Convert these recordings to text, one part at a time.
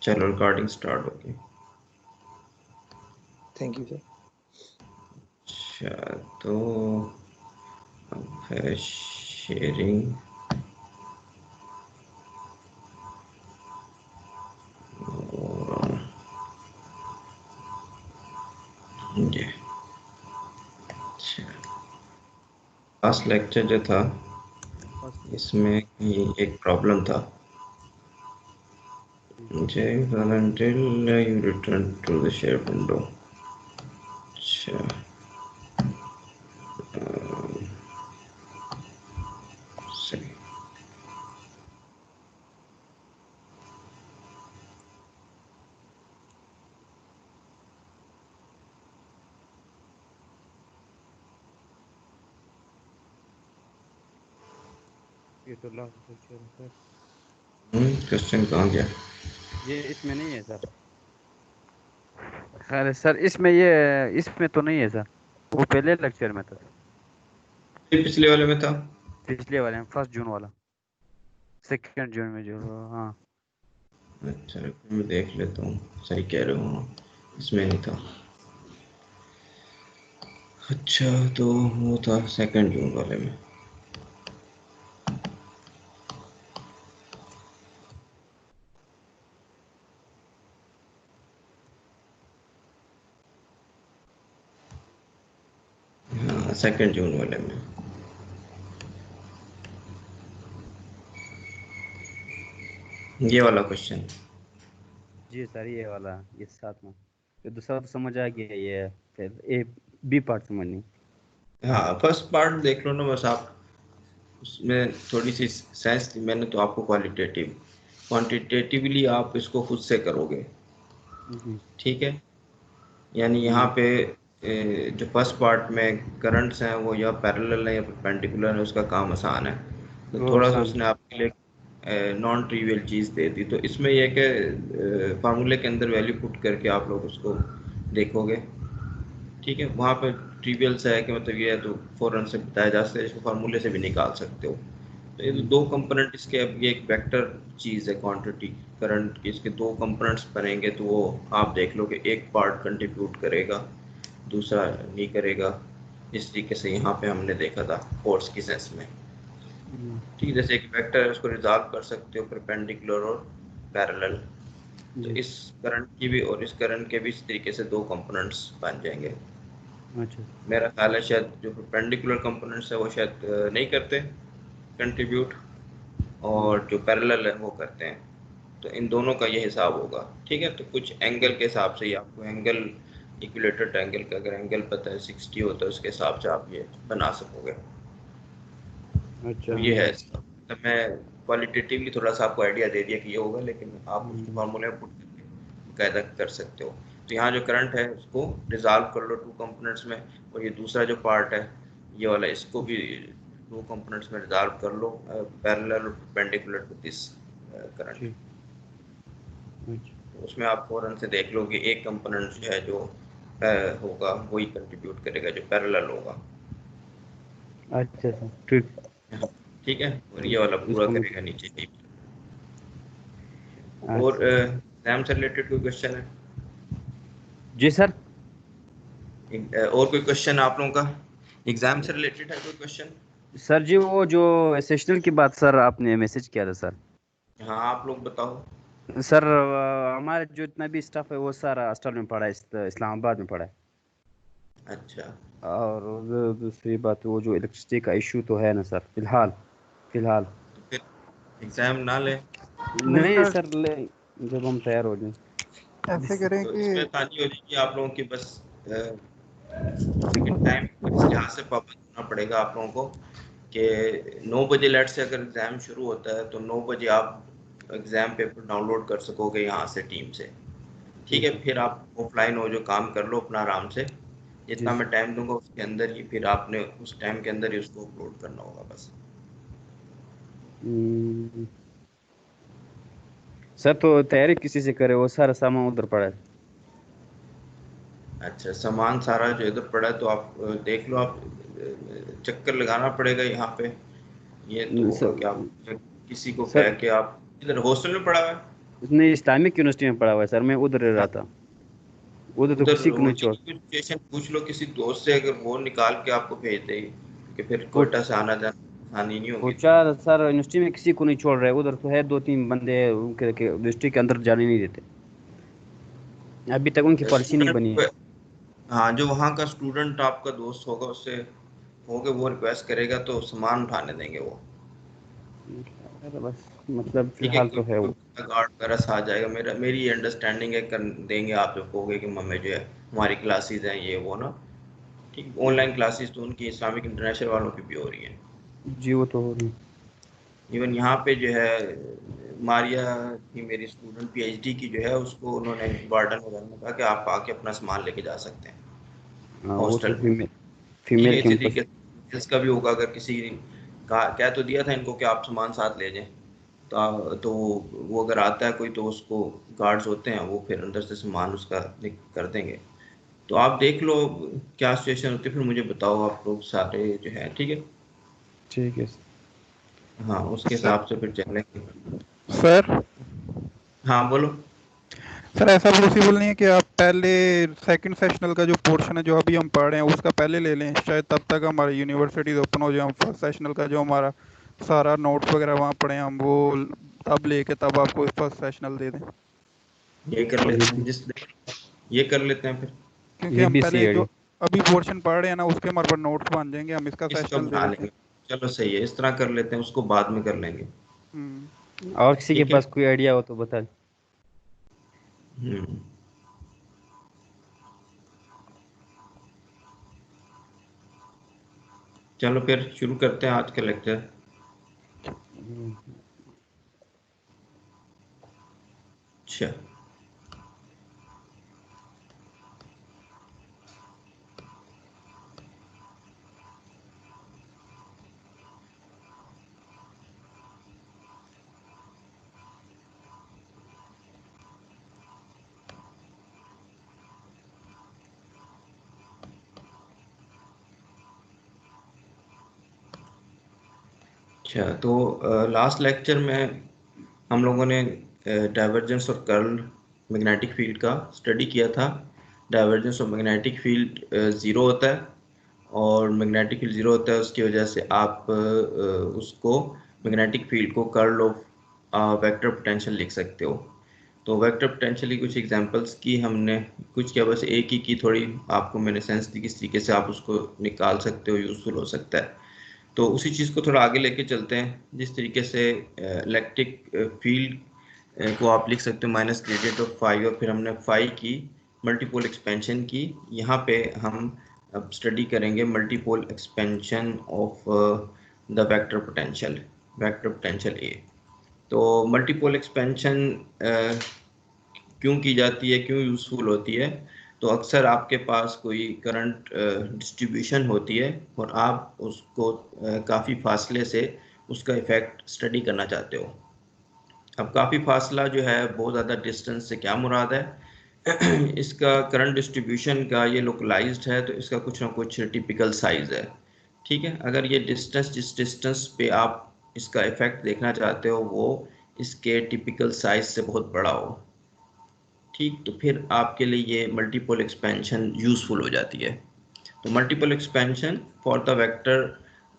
चलो recording start होगी। Thank you sir. अच्छा तो अब है शेयरिंग और ये लास्ट लेक्चर जो था इसमें ये एक प्रॉब्लम था मुझे until you return to the share window। अच्छा सही ये तो लास्ट लेक्चर है सर। क्वेश्चन कहाँ गया? ये इसमें नहीं है सर। खैर सर इसमें तो नहीं है सर। वो पहले लेक्चर में था। ये पिछले वाले में था। पिछले वाले में 1 जून वाला। 2 जून में जो हाँ। अच्छा मैं देख लेता हूँ, सही कह रहे हो, इसमें नहीं था। अच्छा तो वो था 2 जून वाले में। हाँ 2 जून वाले में। ये वाला क्वेश्चन। जी सर ये वाला ये साथ में। ये दूसरा तो समझ आ गया ये फिर ए बी पार्ट समझनी। हाँ फर्स्ट पार्ट देख लो ना बस आप, उसमें थोड़ी सी सेंस थी। मैंने तो आपको क्वांटिटेटिवली आप इसको खुद से करोगे, ठीक है। यानी यहाँ पे जो फर्स्ट पार्ट में करंट्स हैं वो या पैरेलल है या परपेंडिकुलर है, उसका काम आसान है। तो वो थोड़ा सा आसान उसने है। आपके लिए नॉन ट्रिवियल चीज़ दे दी। तो इसमें यह कि फार्मूले के अंदर वैल्यू पुट करके आप लोग उसको देखोगे, ठीक है। वहाँ पे ट्रिवियल सा है कि मतलब ये है तो फ़ौरन से बताया जा सकता है, इसको फार्मूले से भी निकाल सकते हो। तो ये तो दो कंपोनेंट इसके, अब ये एक वेक्टर चीज़ है क्वांटिटी करंट की, इसके दो कंपोनेंट्स बनेंगे तो वो आप देख लो कि एक पार्ट कंट्रीब्यूट करेगा दूसरा नहीं करेगा। इस तरीके से यहाँ पे हमने देखा था फोर्स की सेंस में, ठीक है। जैसे एक वेक्टर है उसको रिजॉल्व कर सकते हो परपेंडिकुलर और पैरेलल। तो इस करंट की भी और इस करंट के भी इस तरीके से दो कंपोनेंट्स बन जाएंगे। अच्छा मेरा ख्याल है शायद जो परपेंडिकुलर कंपोनेंट्स है वो शायद नहीं करते कंट्रीब्यूट, और जो पैरेलल है वो करते हैं। तो इन दोनों का ये हिसाब होगा, ठीक है। तो कुछ एंगल के हिसाब से ही आपको एंगल इक्विलेटरल एंगल का अगर एंगल पता है 60 होता है, उसके हिसाब से आप ये बना सकोगे। अच्छा तो ये है इसका मतलब, मैं क्वालिटेटिवली थोड़ा सा आपको आइडिया दे दिया कि ये होगा, लेकिन आप उसको फार्मूले में पुट करके कायदा कर सकते हो। तो यहाँ जो करंट है उसको रिजॉल्व कर लो टू कंपोनेंट्स में, और ये दूसरा जो पार्ट है ये वाला, इसको भी दो कंपोनेंट्स में रिजॉल्व कर लो पैरेलल और परपेंडिकुलर टू दिस करंट। तो उसमें आप फौरन से देख लो कि एक कंपोनेंट जो है जो होगा वही कंट्रीब्यूट करेगा जो पैरेलल होगा। अच्छा सर ठीक। ठीक है, और ये वाला पूरा इसको मैं करेगा नीचे की। और अच्छा एग्जाम से रिलेटेड कोई क्वेश्चन है? जी सर। और कोई क्वेश्चन आप लोगों का एग्जाम से रिलेटेड है कोई क्वेश्चन? सर जी वो जो सेशनल की बात सर आपने मैसेज किया था सर। हाँ आप लोग बताओ। सर हमारे जो इतना भी स्टाफ है वो सारा हॉस्टल में पढ़ा है इस्लामाबाद में पढ़ा है। अच्छा और दूसरी बात वो जो इलेक्ट्रिसिटी का इशू तो है ना सर फिलहाल। तो फिर एग्जाम ना ले। नहीं सर ले जब हम तैयार हो जाए। ऐसे करें तो कि इसमें आसानी हो जाएगी आप लोगों की बस, लेकिन टाइम इस लिहाज से पाबंद होना पड़ेगा आप लोगों को कि 9 बजे लेट से अगर एग्ज़ाम शुरू होता है तो 9 बजे आप एग्ज़ाम पेपर डाउनलोड कर सकोगे यहाँ से टीम से, ठीक है। फिर आप ऑफलाइन हो जो काम कर लो अपना आराम से, जी जितना मैं टाइम दूंगा उसके अंदर ही फिर आपने उस टाइम के अंदर ही उसको अपलोड करना होगा बस। सर तो तैयारी किसी से करे वो सारा सामान उधर पड़ा है। अच्छा सामान सारा जो इधर पड़ा है तो आप देख लो, आप चक्कर लगाना पड़ेगा यहाँ पे। ये तो होगा सर कि आप किसी को कह सर के आप इधर हॉस्टल में पड़ा हुआ है। उसने इस्लामिक यूनिवर्सिटी में पढ़ा हुआ है सर, मैं उधर रह रहा हाँ, था, उधर तो उधर किसी को नहीं उनकी छोड़। सिचुएशन पूछ लो किसी दोस्त से, अगर वो निकाल के आपको भेज दे कि फिर पूछ कोयटा से आना जाना आसानी नहीं होगी पूछा फिर। सर, यूनिवर्सिटी में किसी को नहीं छोड़ रहे, उधर तो है 2-3 बंदे उनके डिस्ट्रिक्ट के अंदर जाने नहीं देते, अभी तक उनकी पॉलिसी नहीं बनी है। स्टूडेंट, हाँ जो वहाँ का स्टूडेंट आपका दोस्त होगा उससे होके वो रिक्वेस्ट करेगा तो सामान उठाने देंगे वो। अरे बस, मतलब ठीक है, फिलहाल कोई तो है कोई वो। गार्ड वगैरह से आ जाएगा, मेरी अंडरस्टैंडिंग है, कर देंगे। आप जब कहोगे कि मम्मी जो है हमारी क्लासेस हैं ये वो ना, ठीक, ऑनलाइन क्लासेस तो उनकी इस्लामिक इंटरनेशनल वालों की भी हो रही हैं। जी वो तो हो रही। इवन यहाँ पे जो है मारिया थी मेरी स्टूडेंट पीएचडी की, जो है उसको उन्होंने वार्डन वगैरह ने कहा कि आप आके अपना सामान लेके जा सकते हैं हाँ वो तो हॉस्टल में। फीमेल ठीक है, फीमेल इसी कैंपस। तरीके से इसका भी होगा, अगर किसी कह तो दिया था इनको कि आप सामान साथ ले जाएं, तो वो अगर आता है कोई तो उसको गार्ड्स होते हैं वो फिर अंदर से सामान उसका कर देंगे। तो आप देख लो क्या सिचुएशन होती है, फिर मुझे बताओ आप लोग सारे जो है, ठीक है। ठीक है हाँ उसके सर हिसाब से फिर चलेंगे। सर हाँ बोलो। सर ऐसा पॉसिबल नहीं है कि आप पहले सेकंड सेशनल का जो पोर्शन है जो अभी हम पढ़ रहे हैं उसका पहले ले लें, शायद तब तक हमारी यूनिवर्सिटीज ओपन हो जाए, हम फर्स्ट सेशनल का जो हमारा सारा नोट्स वगैरह वहाँ पढ़े हम वो तब लेके तब आपको फर्स्ट सेशनल दे दें। ये कर ये लेते हैं भी ये कर लेते हैं फिर। क्योंकि ये हम भी सही पहले जो आइडिया। अभी पोर्शन पढ़ रहे हैं ना उसके हमारे पास नोट्स बन जाएंगे, हम इसका इसका सेशनल दे बना देते हैं। लेंगे। चलो सही है, इस तरह कर लेते हैं, उसको बाद में कर लेंगे। हम्म। और किसी के ठीक है। पास कोई आइडिया हो तो बता। हम्म। चलो फिर शुरू करते हैं आज का लेक्चर। अच्छा। अच्छा तो लास्ट लेक्चर में हम लोगों ने डाइवर्जेंस और कर्ल मैग्नेटिक फील्ड का स्टडी किया था। डाइवर्जेंस और मैग्नेटिक फील्ड ज़ीरो होता है, और मैग्नेटिक फील्ड ज़ीरो होता है, उसकी वजह से आप उसको मैग्नेटिक फील्ड को कर्ल ऑफ वेक्टर पोटेंशियल लिख सकते हो। तो वेक्टर पोटेंशियल की कुछ एग्जांपल्स की हमने, कुछ क्या बस एक ही की, थोड़ी आपको मैंने सेंस दी किस तरीके से आप उसको निकाल सकते हो, यूज़फुल हो सकता है। तो उसी चीज़ को थोड़ा आगे लेके चलते हैं, जिस तरीके से इलेक्ट्रिक फील्ड को आप लिख सकते हो माइनस ग्रेडियंट ऑफ फाई, और फिर हमने फाई की मल्टीपोल एक्सपेंशन की। यहाँ पे हम अब स्टडी करेंगे multipole expansion of the vector potential A. तो मल्टीपोल एक्सपेंशन क्यों की जाती है, क्यों यूज़फुल होती है? तो अक्सर आपके पास कोई करंट डिस्ट्रीब्यूशन होती है और आप उसको काफ़ी फासले से उसका इफ़ेक्ट स्टडी करना चाहते हो। अब काफ़ी फासला जो है बहुत ज़्यादा डिस्टेंस से क्या मुराद है? इसका करंट डिस्ट्रीब्यूशन का ये लोकलाइज्ड है, तो इसका कुछ ना कुछ टिपिकल साइज़ है। ठीक है, अगर ये डिस्टेंस जिस डिस्टेंस पे आप इसका इफ़ेक्ट देखना चाहते हो वो इसके टिपिकल साइज से बहुत बड़ा हो, ठीक, तो फिर आपके लिए ये मल्टीपल एक्सपेंशन यूज़फुल हो जाती है। तो multiple expansion for the vector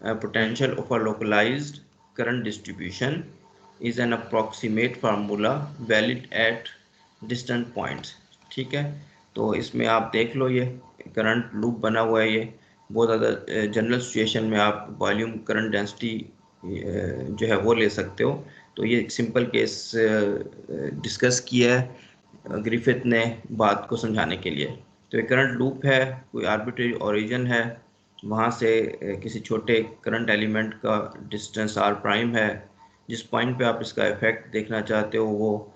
potential of a localised current distribution is an approximate formula valid at distant points. ठीक है, तो इसमें आप देख लो ये करंट लूप बना हुआ है, ये बहुत ज़्यादा जनरल सिचुएशन में आप वॉल्यूम करंट डेंसिटी जो है वो ले सकते हो। तो ये एक सिंपल केस डिस्कस किया है ग्रिफिथ ने बात को समझाने के लिए। तो एक करंट लूप है, कोई आर्बिट्रेरी ओरिजिन है, वहाँ से किसी छोटे करंट एलिमेंट का डिस्टेंस आर प्राइम है, जिस पॉइंट पे आप इसका इफेक्ट देखना चाहते हो वो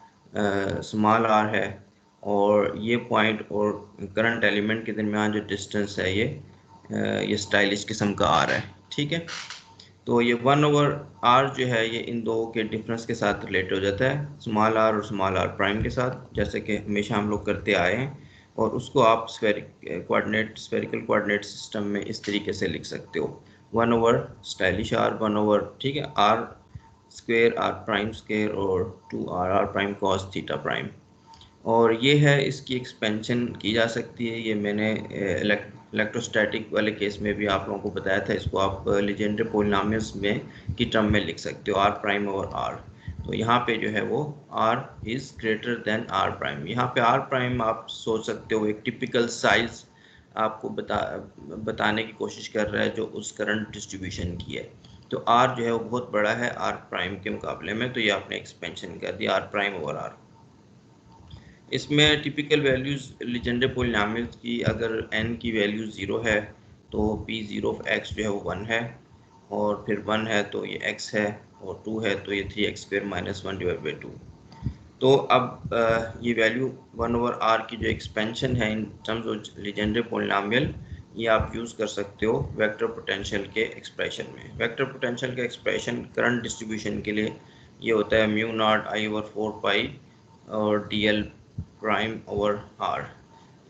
स्मॉल आर है, और ये पॉइंट और करंट एलिमेंट के दरमियान जो डिस्टेंस है ये स्टाइलिश किस्म का आर है। ठीक है, तो ये 1/r जो है ये इन दो के डिफरेंस के साथ रिलेट हो जाता है, स्मॉल आर और स्मॉल आर प्राइम के साथ, जैसे कि हमेशा हम लोग करते आए हैं। और उसको आप स्फेरिकल कोऑर्डिनेट सिस्टम में इस तरीके से लिख सकते हो, 1/स्टाइलिश आर, 1/, ठीक है, R square R prime square और 2r R prime cos theta prime. और ये है, इसकी एक्सपेंशन की जा सकती है। ये मैंने इलेक्ट्रोस्टैटिक वाले केस में भी आप लोगों को बताया था। इसको आप लीजेंड्रे पॉलिनॉमियल्स में की टर्म में लिख सकते हो, आर प्राइम ओवर आर। तो यहाँ पे जो है वो r is greater than R prime. यहाँ पे आर प्राइम आप सोच सकते हो एक टिपिकल साइज आपको बताने की कोशिश कर रहा है जो उस करंट डिस्ट्रीब्यूशन की है। तो r जो है वो बहुत बड़ा है r प्राइम के मुकाबले में, तो ये आपने एक्सपेंशन कर दिया r प्राइम ओवर r। इसमें टिपिकल वैल्यूज़ लीजेंड्रे पॉलिनॉमियल्स की, अगर n की वैल्यू 0 है तो p0 ऑफ x जो है वो 1 है, और फिर 1 है तो ये x है, और 2 है तो ये 3x² - 1 डिवाइड बाई 2। तो अब ये वैल्यू 1 ओवर r की जो एक्सपेंशन है इन टर्म्स ऑफ लीजेंड्रे पॉलिनॉमियल, ये आप यूज़ कर सकते हो वेक्टर पोटेंशियल के एक्सप्रेशन में। वेक्टर पोटेंशियल का एक्सप्रेशन करंट डिस्ट्रीब्यूशन के लिए ये होता है म्यू नॉट I ओवर 4 पाई और dl प्राइम ओवर r।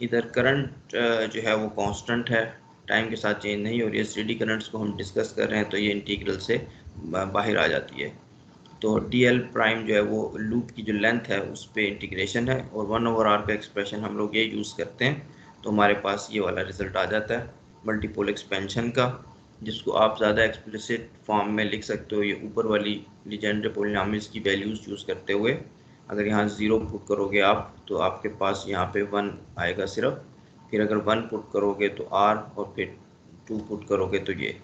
इधर करंट जो है वो कांस्टेंट है, टाइम के साथ चेंज नहीं हो रही है। स्टेडी करंट्स को हम डिस्कस कर रहे हैं तो ये इंटीग्रल से बाहर आ जाती है। तो dl प्राइम जो है वो लूप की जो लेंथ है उस पर इंटीग्रेशन है, और 1 ओवर r का एक्सप्रेशन हम लोग ये यूज़ करते हैं, तो हमारे पास ये वाला रिजल्ट आ जाता है मल्टीपोल एक्सपेंशन का, जिसको आप ज़्यादा एक्सप्लिसिट फॉर्म में लिख सकते हो। ये ऊपर वाली लीजेंड्रे पॉलिनॉमियल्स की वैल्यूज़ यूज़ करते हुए, अगर यहाँ 0 पुट करोगे आप तो आपके पास यहाँ पे 1 आएगा सिर्फ, फिर अगर 1 पुट करोगे तो r, और फिर 2 पुट करोगे तो ये।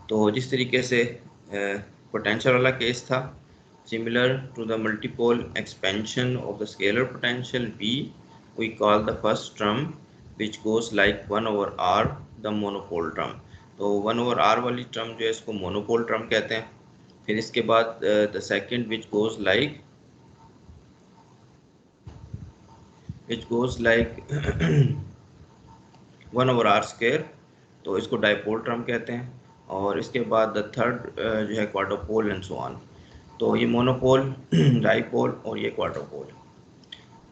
तो जिस तरीके से पोटेंशियल वाला केस था, similar to the multipole expansion of the scalar potential V, we call the first term which goes like 1 over r the monopole term। तो 1 over r वाली टर्म जो है इसको मोनोपोल टर्म कहते हैं। फिर इसके बाद the second which goes like 1 over r square, तो इसको डाइपोल टर्म कहते हैं। और इसके बाद द थर्ड जो है क्वाड्रोपोल एंड सो ऑन। तो ये मोनोपोल, डाइपोल और ये क्वाड्रोपोल।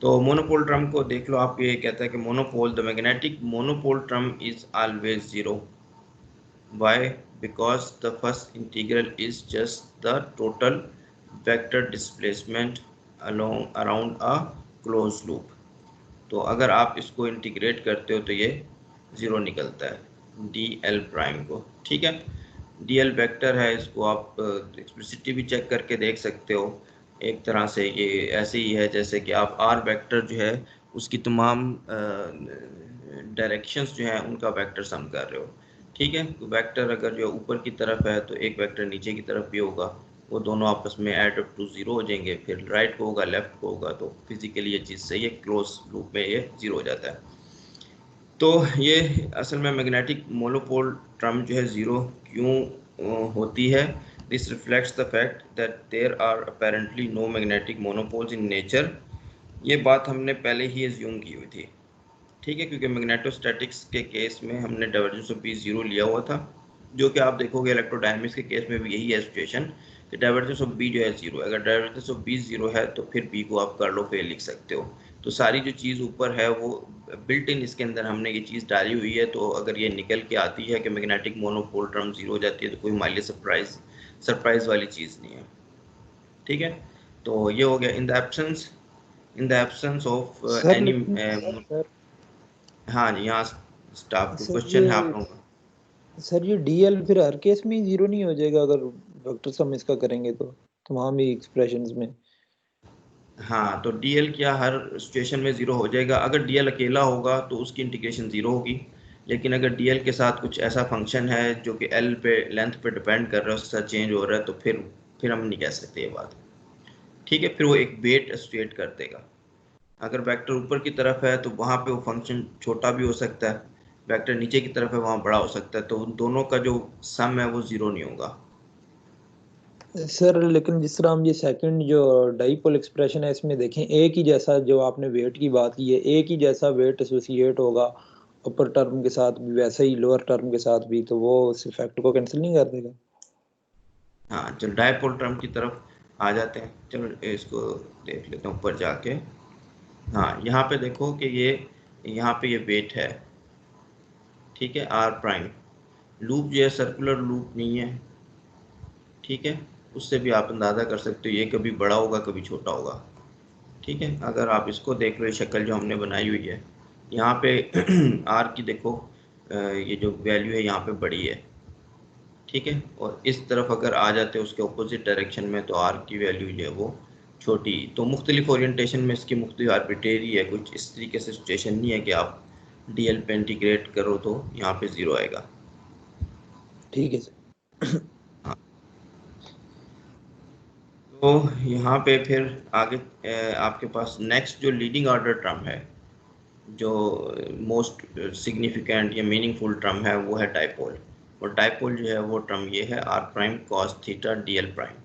तो मोनोपोल टर्म को देख लो आप, ये कहता है कि monopole, the magnetic monopole term is always 0। Why? Because the first integral is just the total vector displacement around a close loop. तो अगर आप इसको इंटीग्रेट करते हो तो ये 0 निकलता है dl प्राइम को। ठीक है, dl वेक्टर है, इसको आप एक्सप्लिसिटी भी चेक करके देख सकते हो। एक तरह से ये ऐसे ही है जैसे कि आप r वेक्टर जो है उसकी तमाम डायरेक्शंस जो हैं उनका वेक्टर सम कर रहे हो। ठीक है, तो वेक्टर अगर जो ऊपर की तरफ है तो एक वेक्टर नीचे की तरफ भी होगा, वो दोनों आपस में ऐड अप टू 0 हो जाएंगे, फिर राइट को होगा लेफ्ट को होगा, तो फिजिकली ये चीज़ सही है, क्लोज लूप में ये 0 हो जाता है। तो ये असल में मैग्नेटिक मोनोपोल टर्म जो है 0 क्यों होती है? This reflects the fact that there are apparently no magnetic monopoles in nature. ये बात हमने पहले ही एज्यूम की हुई थी। ठीक है, क्योंकि मैग्नेटोस्टैटिक्स के केस में हमने डाइवर्जेंस ऑफ B 0 लिया हुआ था, जो कि आप देखोगे इलेक्ट्रोडायनेमिक्स के केस में भी यही है सिचुएशन कि डाइवर्जेंस ऑफ B जो है 0। अगर डाइवर्जेंस ऑफ B 0 है तो फिर B को आप कर्ल ऑफ A लिख सकते हो। तो सारी जो चीज़ ऊपर है वो बिल्ट इन इसके अंदर हमने ये चीज़ डाली हुई है। तो अगर ये निकल के आती है कि मैग्नेटिक मोनोपोल टर्म 0 हो जाती है तो कोई हमारे लिए सरप्राइज वाली चीज़ नहीं है। ठीक है, तो ये हो गया in the absence of any. हाँ जी, यहाँ स्टाफ को क्वेश्चन है आप लोगों का। सर ये डीएल फिर हर केस में 0 नहीं हो जाएगा अगर वेक्टर सम इसका करेंगे तो तमाम ही एक्सप्रेशंस में? हाँ, तो डीएल क्या हर सिचुएशन में 0 हो जाएगा? अगर डीएल अकेला होगा तो उसकी इंटीग्रेशन 0 होगी, लेकिन अगर डीएल के साथ कुछ ऐसा फंक्शन है जो कि एल पे लेंथ पे डिपेंड कर रहा है, उसके साथ चेंज हो रहा है, तो फिर हम नहीं कह सकते ये बात। ठीक है, फिर वो एक वेट एसोसिएट कर देगा। अगर वेक्टर ऊपर की तरफ है तो वहाँ पे वो फंक्शन छोटा भी हो सकता है, वेक्टर नीचे की तरफ है वहाँ बड़ा हो सकता है, तो उन दोनों का जो सम है वो 0 नहीं होगा। सर लेकिन जिस तरह हम ये सेकंड जो डाइपोल एक्सप्रेशन है इसमें देखें, एक ही जैसा जो आपने वेट की बात की है, एक ही जैसा वेट एसोसिएट होगा अपर टर्म के साथ भी वैसे ही लोअर टर्म के साथ भी, तो वो उस इफेक्ट को कैंसिल नहीं कर देगा? हाँ, चलो डाइपोल टर्म की तरफ आ जाते हैं। चलो इसको देख लेते हैं ऊपर जाके। हाँ, यहाँ पे देखो कि ये यहाँ पे ये वेट है। ठीक है, आर प्राइम लूप जो है सर्कुलर लूप नहीं है। ठीक है, उससे भी आप अंदाज़ा कर सकते हो ये कभी बड़ा होगा कभी छोटा होगा। ठीक है, अगर आप इसको देख लो, शक्ल जो हमने बनाई हुई है यहाँ पे आर की देखो ये जो वैल्यू है यहाँ पे बड़ी है। ठीक है, और इस तरफ अगर आ जाते हैं उसके ऑपोजिट डायरेक्शन में तो आर की वैल्यू जो है वो छोटी। तो मुख्तलिफ ओरिएंटेशन में इसकी मुख्तलिफ आर्बिट्रेरी है, कुछ इस तरीके से सिचुएशन नहीं है कि आप डीएल पे इंटीग्रेट करो तो यहाँ पे 0 आएगा। ठीक है सर। हाँ, तो यहाँ पे फिर आगे आपके पास नेक्स्ट जो लीडिंग ऑर्डर टर्म है, जो मोस्ट सिग्निफिकेंट या मीनिंगफुल टर्म है वो है डाइपोल। और डाइपोल जो है वो टर्म ये है R prime cos theta DL prime.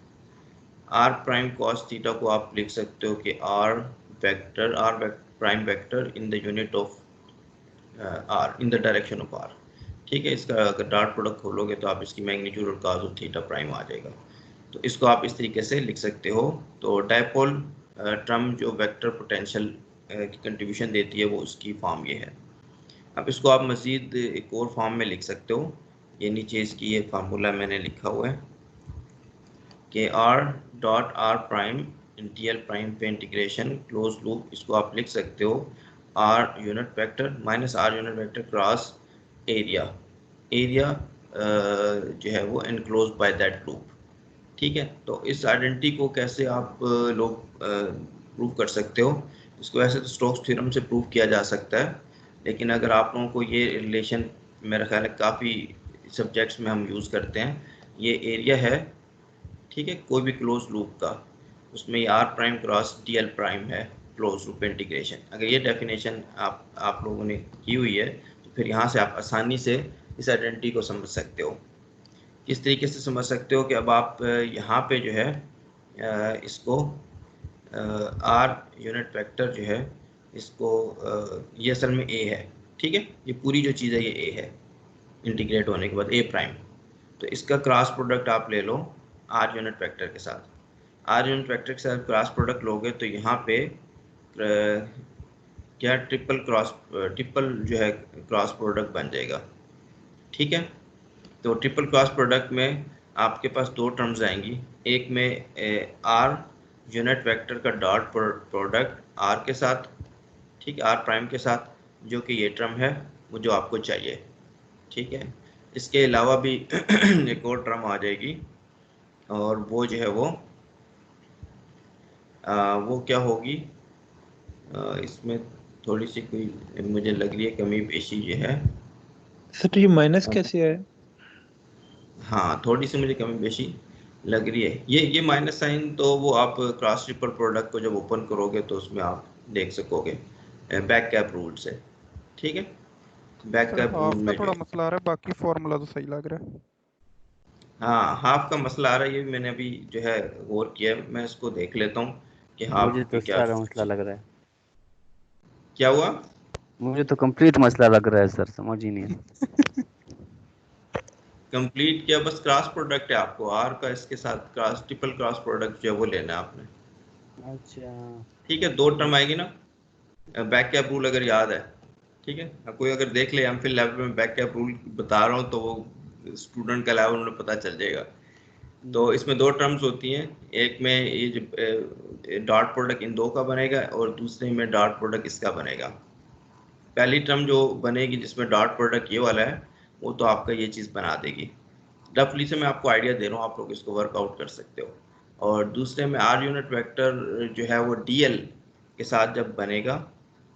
R prime cos theta को आप लिख सकते हो कि R prime vector in the unit of R in the direction of R. ठीक है, इसका अगर डॉट प्रोडक्ट खोलोगे तो आप इसकी मैग्नीट्यूड और कॉस ऑफ थीटा प्राइम आ जाएगा। तो इसको आप इस तरीके से लिख सकते हो। तो डाइपोल टर्म जो वेक्टर पोटेंशियल की कंट्रीब्यूशन देती है वो उसकी फॉर्म ये है। अब इसको आप मज़ीद एक और फॉर्म में लिख सकते हो। ये नीचे इसकी ये फार्मूला मैंने लिखा हुआ है कि R dot R prime D L prime पे इंटीग्रेशन क्लोज लूप, इसको आप लिख सकते हो R unit vector minus R unit vector cross area. Area जो है वो एनक्लोज बाय दैट लूप। ठीक है, तो इस आइडेंटिटी को कैसे आप लोग प्रूव कर सकते हो? इसको ऐसे तो स्टोक्स थ्योरम से प्रूव किया जा सकता है, लेकिन अगर आप लोगों को ये रिलेशन मेरा ख्याल है काफ़ी सब्जेक्ट्स में हम यूज़ करते हैं। ये एरिया है, ठीक है, कोई भी क्लोज लूप का, उसमें ये R prime cross D L prime है क्लोज लूप इंटीग्रेशन। अगर ये डेफिनेशन आप लोगों ने की हुई है तो फिर यहाँ से आप आसानी से इस आइडेंटिटी को समझ सकते हो। किस तरीके से समझ सकते हो कि अब आप यहाँ पे जो है इसको आर यूनिट वेक्टर जो है इसको ये असल में ए है। ठीक है, ये पूरी जो चीज़ है ये ए है इंटीग्रेट होने के बाद ए प्राइम। तो इसका क्रॉस प्रोडक्ट आप ले लो आर यूनिट वेक्टर के साथ। आर यूनिट वेक्टर के साथ क्रॉस प्रोडक्ट लोगे तो यहाँ पे क्या ट्रिपल जो है क्रॉस प्रोडक्ट बन जाएगा। ठीक है, तो ट्रिपल क्रॉस प्रोडक्ट में आपके पास दो टर्म्स आएंगी। एक में आर यूनिट वेक्टर का डॉट प्रोडक्ट आर के साथ, ठीक है, आर प्राइम के साथ, जो कि ये टर्म है वो जो आपको चाहिए। ठीक है, इसके अलावा भी एक और टर्म आ जाएगी और वो जो है वो क्या होगी, इसमें थोड़ी सी कोई मुझे लग रही है कमी पेशी ये है। सर ये माइनस कैसे है? हाँ, थोड़ी सी मुझे कमी पेशी लग रही है। ये माइनस साइन तो वो आप क्रॉस ट्रिपल प्रोडक्ट को जब ओपन करोगे तो उसमें आप देख सकोगे बैक कैप रूल से। ठीक है, back sir cap rule half का में जो थोड़ा मसला आ रहा है, बाकी फॉर्मूला तो सही लग रहा है। हाँ, हाफ का मसला आ रहा है, ये भी मैंने अभी जो है गौर किया है। मैं इसको देख लेता हूँ कि मुझे हाफ तो की क्या सारा मसला लग रहा है। क्या हुआ। मुझे तो कंप्लीट मसला लग रहा है सर, समझ ही नहीं है। कंप्लीट क्या, बस क्रॉस प्रोडक्ट है आपको आर का इसके साथ क्रॉस ट्रिपल क्रॉस प्रोडक्ट जो है वो लेना है आपने। अच्छा, ठीक है, दो टर्म आएगी ना, बैक कैप रूल अगर याद है। ठीक है, अब कोई अगर देख ले, हम फिर लेवल में बैक कैप रूल बता रहा हूँ तो वो स्टूडेंट का लेवल उन्हें पता चल जाएगा। तो इसमें दो टर्म्स होती हैं, एक में ये जो डॉट प्रोडक्ट इन दो का बनेगा और दूसरे में डॉट प्रोडक्ट इसका बनेगा। पहली टर्म जो बनेगी जिसमें डॉट प्रोडक्ट ये वाला है वो तो आपका ये चीज़ बना देगी। रफली से मैं आपको आइडिया दे रहा हूँ, आप लोग इसको वर्कआउट कर सकते हो। और दूसरे में आर यूनिट वेक्टर जो है वो डीएल के साथ जब बनेगा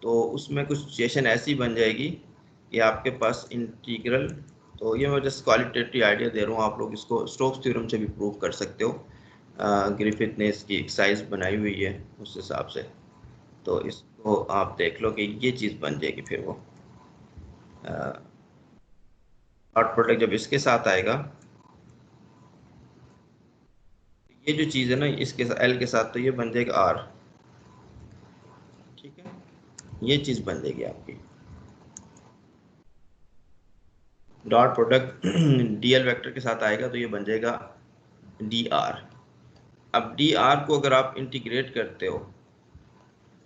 तो उसमें कुछ सिचुएशन ऐसी बन जाएगी कि आपके पास इंटीग्रल, तो ये मैं जस्ट क्वालिटेटिव आइडिया दे रहा हूँ, आप लोग इसको स्टोक्स थ्योरम से भी प्रूव कर सकते हो। ग्रिफिथ ने इसकी एक्सरसाइज बनाई हुई है उस हिसाब से। तो इसको आप देख लो कि ये चीज़ बन जाएगी। फिर वो डॉट प्रोडक्ट जब इसके साथ आएगा, ये जो चीज़ है ना इसके एल के साथ, तो ये बन जाएगा आर। ठीक है, ये चीज़ बन जाएगी आपकी। डॉट प्रोडक्ट डीएल वेक्टर के साथ आएगा तो ये बन जाएगा डी आर। अब डी आर को अगर आप इंटीग्रेट करते हो,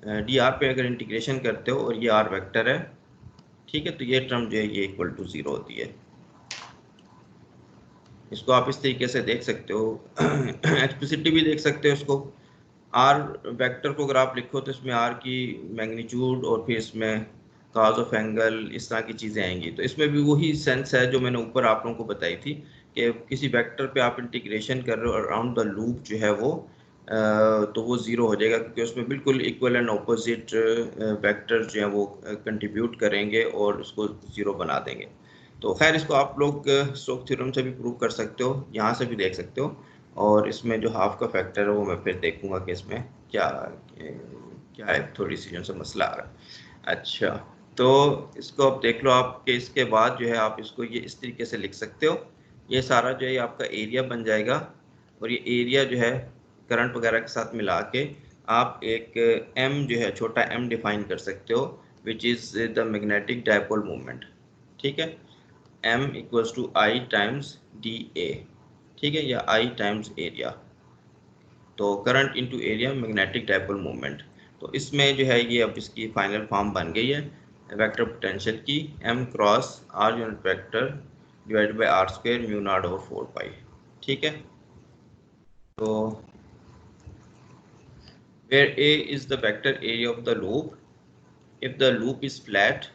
डी आर पे अगर इंटीग्रेशन करते हो और ये आर वेक्टर है, ठीक है, तो ये टर्म जो है ये इक्वल टू 0 होती है। इसको आप इस तरीके से देख सकते हो। एक्सप्लिसिटी भी देख सकते हो इसको। आर वेक्टर को अगर आप लिखो तो इसमें आर की मैग्नीट्यूड और फिर इसमें काज ऑफ एंगल, इस तरह की चीज़ें आएंगी। तो इसमें भी वही सेंस है जो मैंने ऊपर आप लोगों को बताई थी कि किसी वेक्टर पे आप इंटीग्रेशन कर रहे हो अराउंड द लूप जो है वो तो वो ज़ीरो हो जाएगा, क्योंकि उसमें बिल्कुल इक्वल एंड ऑपोजिट वेक्टर जो है वो कंट्रीब्यूट करेंगे और उसको ज़ीरो बना देंगे। तो खैर इसको आप लोग स्टोक्स थ्योरम से भी प्रूव कर सकते हो, यहाँ से भी देख सकते हो। और इसमें जो हाफ का फैक्टर है वो मैं फिर देखूंगा कि इसमें क्या क्या है, थोड़ी सी जो से मसला आ रहा है। अच्छा, तो इसको अब देख लो आप कि इसके बाद जो है आप इसको ये इस तरीके से लिख सकते हो। ये सारा जो है आपका एरिया बन जाएगा, और ये एरिया जो है करंट वगैरह के साथ मिला के आप एक एम जो है छोटा एम डिफाइन कर सकते हो, which is the magnetic dipole moment. ठीक है, m equals to I times D A, ठीक है, या आई टाइम्स एरिया। तो current into area magnetic dipole moment. तो इसमें जो है ये अब इसकी फाइनल फॉर्म बन गई है वेक्टर पोटेंशियल की, m cross r unit vector divided by r square mu naught over 4 पाई। ठीक है, तो where a is the vector area of the loop, if the loop is flat,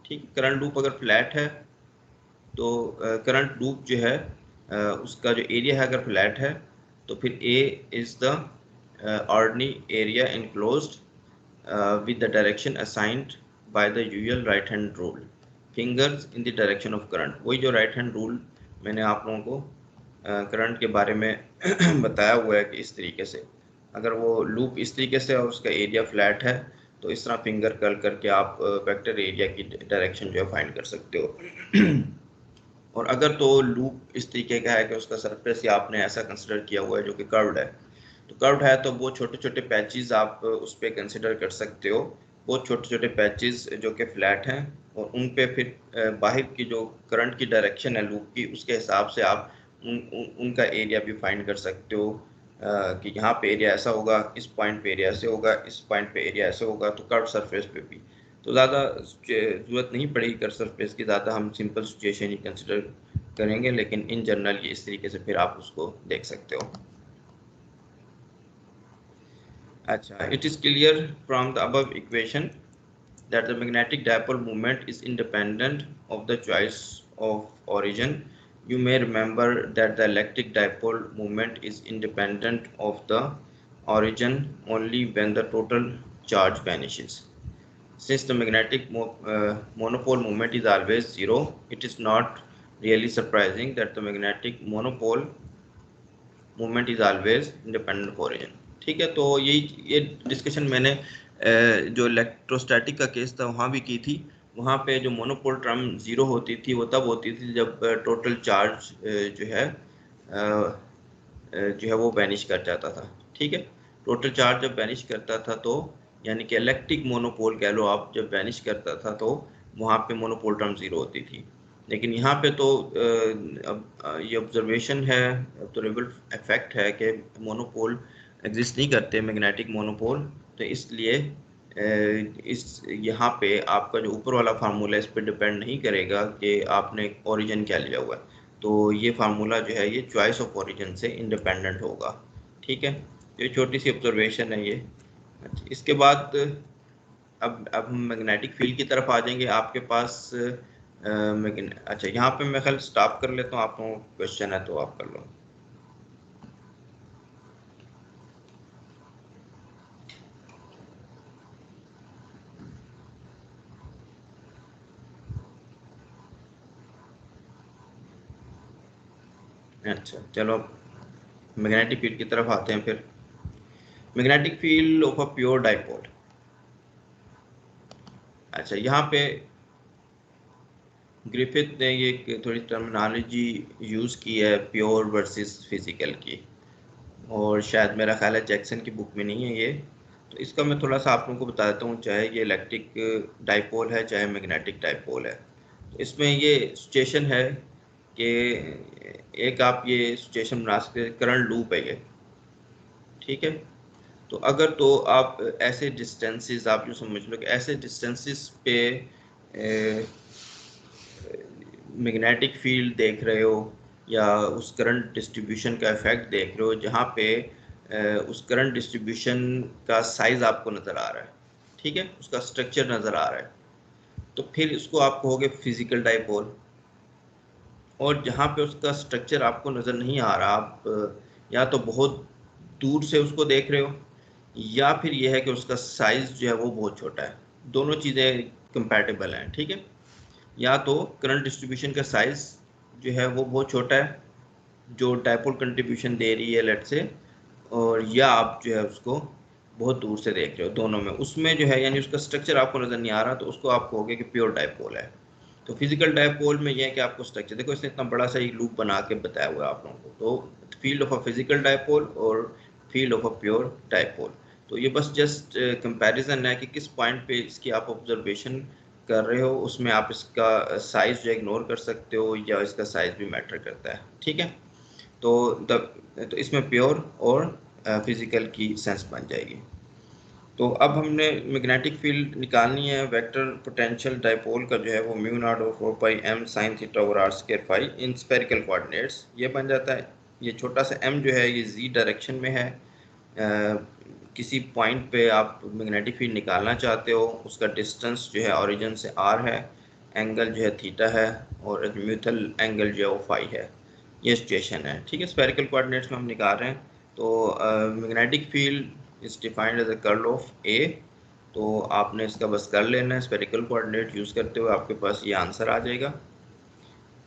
ठीक, करंट लूप अगर flat है तो current loop जो है उसका जो एरिया है अगर फ्लैट है तो फिर A is the ordinary area enclosed with the direction assigned by the usual right hand rule, fingers in the direction of current. वही जो राइट हैंड रूल मैंने आप लोगों को करंट के बारे में बताया हुआ है कि इस तरीके से अगर वो लूप इस तरीके से और उसका एरिया फ्लैट है तो इस तरह फिंगर कर्ल करके आप वेक्टर एरिया की डायरेक्शन जो है फाइंड कर सकते हो। और अगर तो लूप इस तरीके का है कि उसका सरफेस या आपने ऐसा कंसिडर किया हुआ है जो कि कर्व्ड है, तो कर्व्ड है तो वो छोटे छोटे पैचेस आप उस पर कंसिडर कर सकते हो, बहुत छोटे छोटे पैचेस जो कि फ्लैट हैं, और उन पे फिर बाहर की जो करंट की डायरेक्शन है लूप की उसके हिसाब से आप उनका एरिया भी फाइंड कर सकते हो कि यहाँ पे एरिया ऐसा होगा, इस पॉइंट पे एरिया ऐसे होगा, इस पॉइंट पे एरिया ऐसे होगा। तो कर्व सरफेस पे भी तो ज़्यादा ज़रूरत नहीं पड़ेगी कर्व सरफेस की, ज़्यादा हम सिंपल सिचुएशन ही कंसिडर करेंगे, लेकिन इन जनरल ये इस तरीके से फिर आप उसको देख सकते हो। अच्छा, it is clear from the above equation that the magnetic dipole moment is independent of the choice of origin. You may remember that the electric dipole moment is independent of the origin only when the total charge vanishes. Since the magnetic monopole moment is always zero, it is not really surprising that the magnetic monopole movement is always independent of origin. ठीक है, तो ये discussion मैंने जो electrostatic का case था वहाँ भी की थी। वहाँ पे जो मोनोपोल टर्म ज़ीरो होती थी वो तब होती थी जब टोटल चार्ज जो है वो वैनिश कर जाता था। ठीक है, टोटल चार्ज जब वैनिश करता था तो यानी कि इलेक्ट्रिक मोनोपोल कह लो आप, जब वैनिश करता था तो वहाँ पे मोनोपोल टर्म ज़ीरो होती थी। लेकिन यहाँ पे तो अब ये ऑब्जर्वेशन है, ऑब्जर्वेबल इफेक्ट है कि मोनोपोल एग्जिस्ट नहीं करते, मैग्नेटिक मोनोपोल। तो इसलिए इस यहाँ पे आपका जो ऊपर वाला फार्मूला इस पर डिपेंड नहीं करेगा कि आपने ओरिजिन क्या लिया हुआ है। तो ये फार्मूला जो है ये चॉइस ऑफ ओरिजिन से इंडिपेंडेंट होगा। ठीक है, ये छोटी सी ऑब्जर्वेशन है ये। अच्छा, इसके बाद अब हम मैग्नेटिक फील्ड की तरफ आ जाएंगे। आपके पास अच्छा, यहाँ पे मैं ख्याल स्टॉप कर लेता हूँ, आप लोगों को क्वेश्चन है तो आप कर लो। अच्छा चलो, मैग्नेटिक फील्ड की तरफ आते हैं फिर। Magnetic field of a pure dipole. अच्छा, यहाँ पे ग्रिफिथ ने ये थोड़ी टर्मिनोलॉजी यूज़ की है प्योर वर्सेस फिजिकल की, और शायद मेरा ख्याल है जैक्सन की बुक में नहीं है ये। तो इसका मैं थोड़ा सा आप लोगों को बता देता हूँ, चाहे ये इलेक्ट्रिक डाइपोल है चाहे मैग्नेटिक डाइपोल है। तो इसमें ये सिचुएशन है कि एक आप ये सिचुएशन बना सकते हैं, करंट लूप है ये। ठीक है, तो अगर तो आप ऐसे डिस्टेंसेस आप जो समझ लो कि ऐसे डिस्टेंसेस पे मैग्नेटिक फील्ड देख रहे हो, या उस करंट डिस्ट्रीब्यूशन का इफेक्ट देख रहे हो जहाँ पे उस करंट डिस्ट्रीब्यूशन का साइज आपको नज़र आ रहा है, ठीक है, उसका स्ट्रक्चर नज़र आ रहा है, तो फिर उसको आप कहोगे फिजिकल डाइपोल। और जहाँ पे उसका स्ट्रक्चर आपको नज़र नहीं आ रहा, आप या तो बहुत दूर से उसको देख रहे हो या फिर यह है कि उसका साइज जो है वो बहुत छोटा है, दोनों चीज़ें कंपैटिबल हैं, ठीक है। या तो करंट डिस्ट्रीब्यूशन का साइज जो है वो बहुत छोटा है जो डाइपोल कंट्रीब्यूशन दे रही है लेट से, और या आप जो है उसको बहुत दूर से देख रहे हो, दोनों में उसमें जो है यानी उसका स्ट्रक्चर आपको नज़र नहीं आ रहा, तो उसको आप कहोगे कि प्योर डाइपोल है। तो फिजिकल डाइपोल में यह है कि आपको स्ट्रक्चर देखो, इसने इतना बड़ा सा एक लूप बना के बताया हुआ है आप लोगों को, तो field of a physical dipole और field of a pure dipole. तो ये बस जस्ट कंपैरिजन है कि किस पॉइंट पे इसकी आप ऑब्जर्वेशन कर रहे हो, उसमें आप इसका साइज जो इग्नोर कर सकते हो या इसका साइज भी मैटर करता है, ठीक है। तो इसमें प्योर और फिजिकल की सेंस बन जाएगी। तो अब हमने मैग्नेटिक फील्ड निकालनी है, वेक्टर पोटेंशियल डाइपोल का जो है वो mu naught over 4 pi m sin theta over r square phi in spherical coordinates, ये बन जाता है। ये छोटा सा m जो है ये z डायरेक्शन में है, किसी पॉइंट पे आप मैग्नेटिक फील्ड निकालना चाहते हो, उसका डिस्टेंस जो है ओरिजिन से r है, एंगल जो है थीटा है और एजीम्यूथल एंगल जो है वो फाई है, ये सिचुएशन है, ठीक है। स्फेरिकल कोऑर्डिनेट्स में हम निकाल रहे हैं। तो magnetic field is defined as a curl of A, तो आपने इसका बस कर लेना है स्फेरिकल कोऑर्डिनेट यूज़ करते हुए, आपके पास ये आंसर आ जाएगा।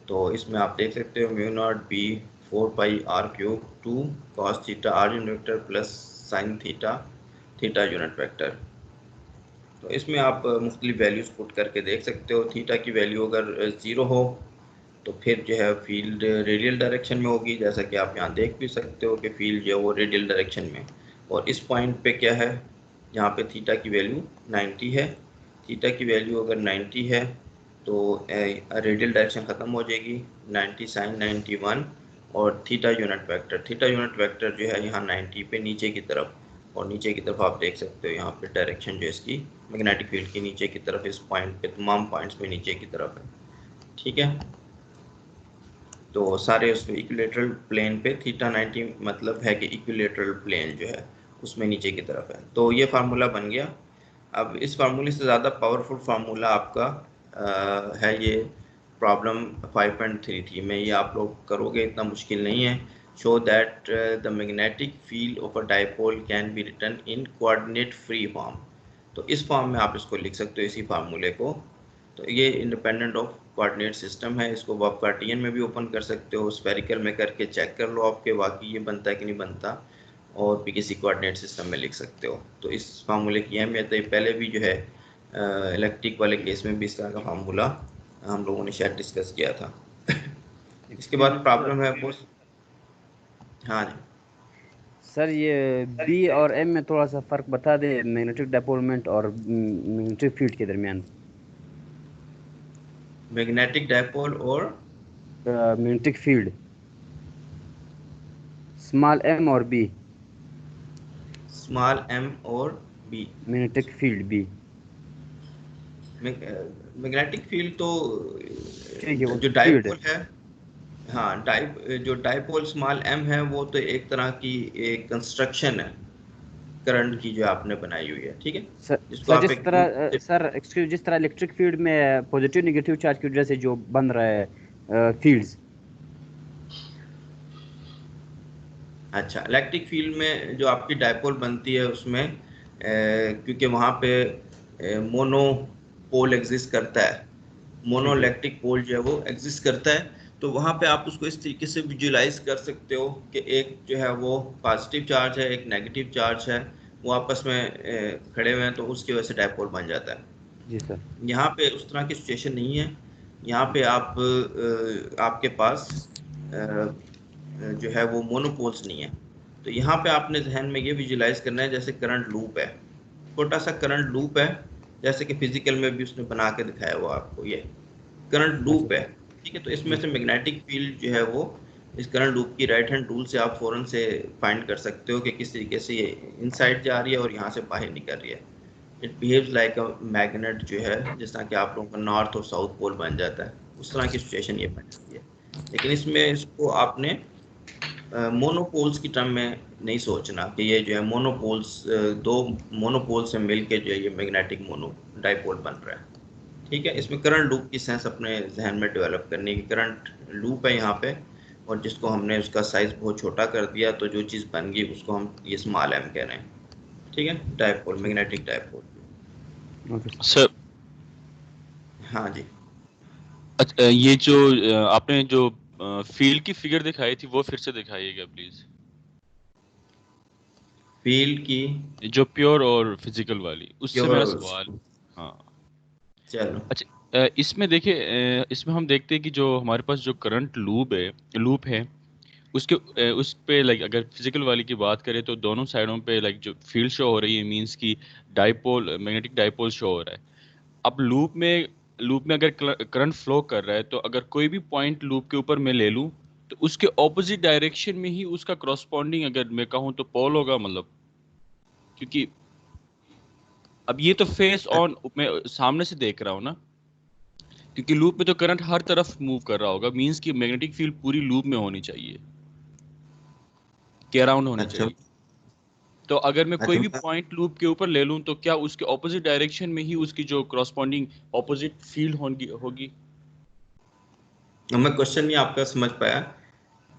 तो इसमें आप देख सकते हो mu not be 4 pi r cube 2 cos theta r unit vector plus sine theta theta unit vector. तो इसमें आप मुख्तलिफ वैल्यूज़ पुट करके देख सकते हो। थीटा की वैल्यू अगर 0 हो तो फिर जो है फील्ड रेडियल डायरेक्शन में होगी, जैसा कि आप यहाँ देख भी सकते हो कि फील्ड जो है वो रेडियल डायरेक्शन में। और इस पॉइंट पे क्या है, यहाँ पे थीटा की वैल्यू 90 है। थीटा की वैल्यू अगर 90 है तो रेडियल डायरेक्शन ख़त्म हो जाएगी, 90 साइन 91 और थीटा यूनिट वेक्टर जो है यहाँ 90 पे नीचे की तरफ, और नीचे की तरफ आप देख सकते हो यहाँ पे डायरेक्शन जो है इसकी मैग्नेटिक फील्ड की नीचे की तरफ, इस पॉइंट पे तमाम पॉइंट्स पे नीचे की तरफ है, ठीक है। तो सारे उस इक्विलेटरल प्लेन पे थीटा 90 मतलब है कि इक्विलेटरल प्लेन जो है उसमें नीचे की तरफ है। तो ये फार्मूला बन गया। अब इस फार्मूले से ज़्यादा पावरफुल फार्मूला आपका है ये प्रॉब्लम 5.33 में, ये आप लोग करोगे, इतना मुश्किल नहीं है। Show that the magnetic field of a dipole can be written in coordinate free form. तो इस फॉर्म में आप इसको लिख सकते हो, इसी फार्मूले को। तो ये इंडिपेंडेंट ऑफ कोऑर्डिनेट सिस्टम है, इसको आप कार्टियन में भी ओपन कर सकते हो, स्फेरिकल में करके चेक कर लो आपके वाकई ये बनता है कि नहीं बनता, और भी किसी कोऑर्डिनेट सिस्टम में लिख सकते हो। तो इस फार्मूले की अहमियत है, पहले भी जो है इलेक्ट्रिक वाले केस में भी इस तरह का फार्मूला हम लोगों ने शायद डिस्कस किया था। इसके बाद प्रॉब्लम है वो, हाँ जी सर ये बी और एम में थोड़ा सा फर्क बता दें मैग्नेटिक डाइपोलमेंट और मैग्नेटिक फील्ड के दरमियान। मैग्नेटिक डाइपोल और मैग्नेटिक फील्ड स्मॉल एम और बी, स्मॉल एम और B. Magnetic field B. Magnetic field तो ठीक है, वो जो फील्ड डाइपोल है, हाँ जो डाइपोल स्मॉल एम है वो तो एक तरह की एक कंस्ट्रक्शन है करंट की जो आपने बनाई हुई है, ठीक है। जिसको सर आप जिस तरह सर एक्सक्यूज जिस तरह इलेक्ट्रिक फील्ड में पॉजिटिव नेगेटिव चार्ज की वजह से जो बन रहा है फील्ड्स। अच्छा, इलेक्ट्रिक फील्ड में जो आपकी डाइपोल बनती है उसमें क्योंकि वहाँ पे मोनो पोल एग्जिस्ट करता है, मोनो इलेक्ट्रिक पोल जो है वो एग्जिस्ट करता है, तो वहाँ पे आप उसको इस तरीके से विजुलाइज कर सकते हो कि एक जो है वो पॉजिटिव चार्ज है, एक नेगेटिव चार्ज है, वो आपस में खड़े हुए हैं, तो उसकी वजह से डाइपोल बन जाता है। जी सर। यहाँ पे उस तरह की सिचुएशन नहीं है। यहाँ पे आप आपके पास जो है वो मोनोपोल्स नहीं है। तो यहाँ पे आपने जहन में ये विजुलाइज करना है जैसे करंट लूप है, छोटा सा करंट लूप है, जैसे कि फिजिकल में भी उसने बना के दिखाया हुआ आपको, ये करंट लूप है, ठीक है। तो इसमें से मैग्नेटिक फील्ड जो है वो इस करंट लूप की राइट हैंड रूल से आप फौरन से फाइंड कर सकते हो कि किस तरीके से ये इनसाइड जा रही है और यहाँ से बाहर निकल रही है। It behaves like a magnet जो है, जिस तरह कि आप लोगों का नॉर्थ और साउथ पोल बन जाता है, उस तरह की सिचुएशन ये बन जाती है। लेकिन इसमें इसको आपने मोनोपोल्स की टर्म में नहीं सोचना कि ये जो है मोनोपोल्स, दो मोनोपोल से मिलके जो है ये मैग्नेटिक मोनो डाइपोल बन रहा है। ठीक है, इसमें करंट लूप की सेंस अपने जहन में डेवलप करने की, करंट लूप है यहाँ पे, और जिसको हमने उसका साइज बहुत छोटा कर दिया तो जो चीज़ बन गई उसको हम ये स्मॉल एम कह रहे हैं। ठीक है, dipole, magnetic dipole. Okay sir हाँ जी। अच्छा, ये जो आपने जो फील्ड की फिगर दिखाई थी वो फिर से दिखाइएगा प्लीज, फील्ड की जो प्योर और फिजिकल वाली, उससे Pure मेरा और- सवाल। हाँ चलो, अच्छा, इसमें देखिए, इसमें हम देखते हैं कि जो हमारे पास जो करंट लूप है उसके उस पे लाइक अगर फिजिकल वाली की बात करें तो दोनों साइडों पे लाइक जो फील्ड शो हो रही है मींस की डाइपोल, मैग्नेटिक डाइपोल शो हो रहा है। अब लूप में अगर करंट फ्लो कर रहा है तो अगर कोई भी पॉइंट लूप के ऊपर मैं ले लूं तो उसके ऑपोजिट डायरेक्शन में ही उसका करस्पॉन्डिंग अगर मैं कहूं तो पोल होगा, मतलब क्योंकि अब ये तो फेस ऑन मैं सामने से देख रहा हूं ना, क्योंकि लूप में तो करंट हर तरफ मूव कर रहा होगा, मींस की मैग्नेटिक फील्ड पूरी लूप में होनी चाहिए, के अराउंड होनी अच्छा चाहिए। तो अगर मैं कोई भी अच्छा, पॉइंट लूप के ऊपर ले लूं तो क्या उसके ऑपोजिट डायरेक्शन में ही उसकी जो करस्पॉन्डिंग ऑपोजिट फील्ड होगी? मैं क्वेश्चन नहीं आपका समझ पाया।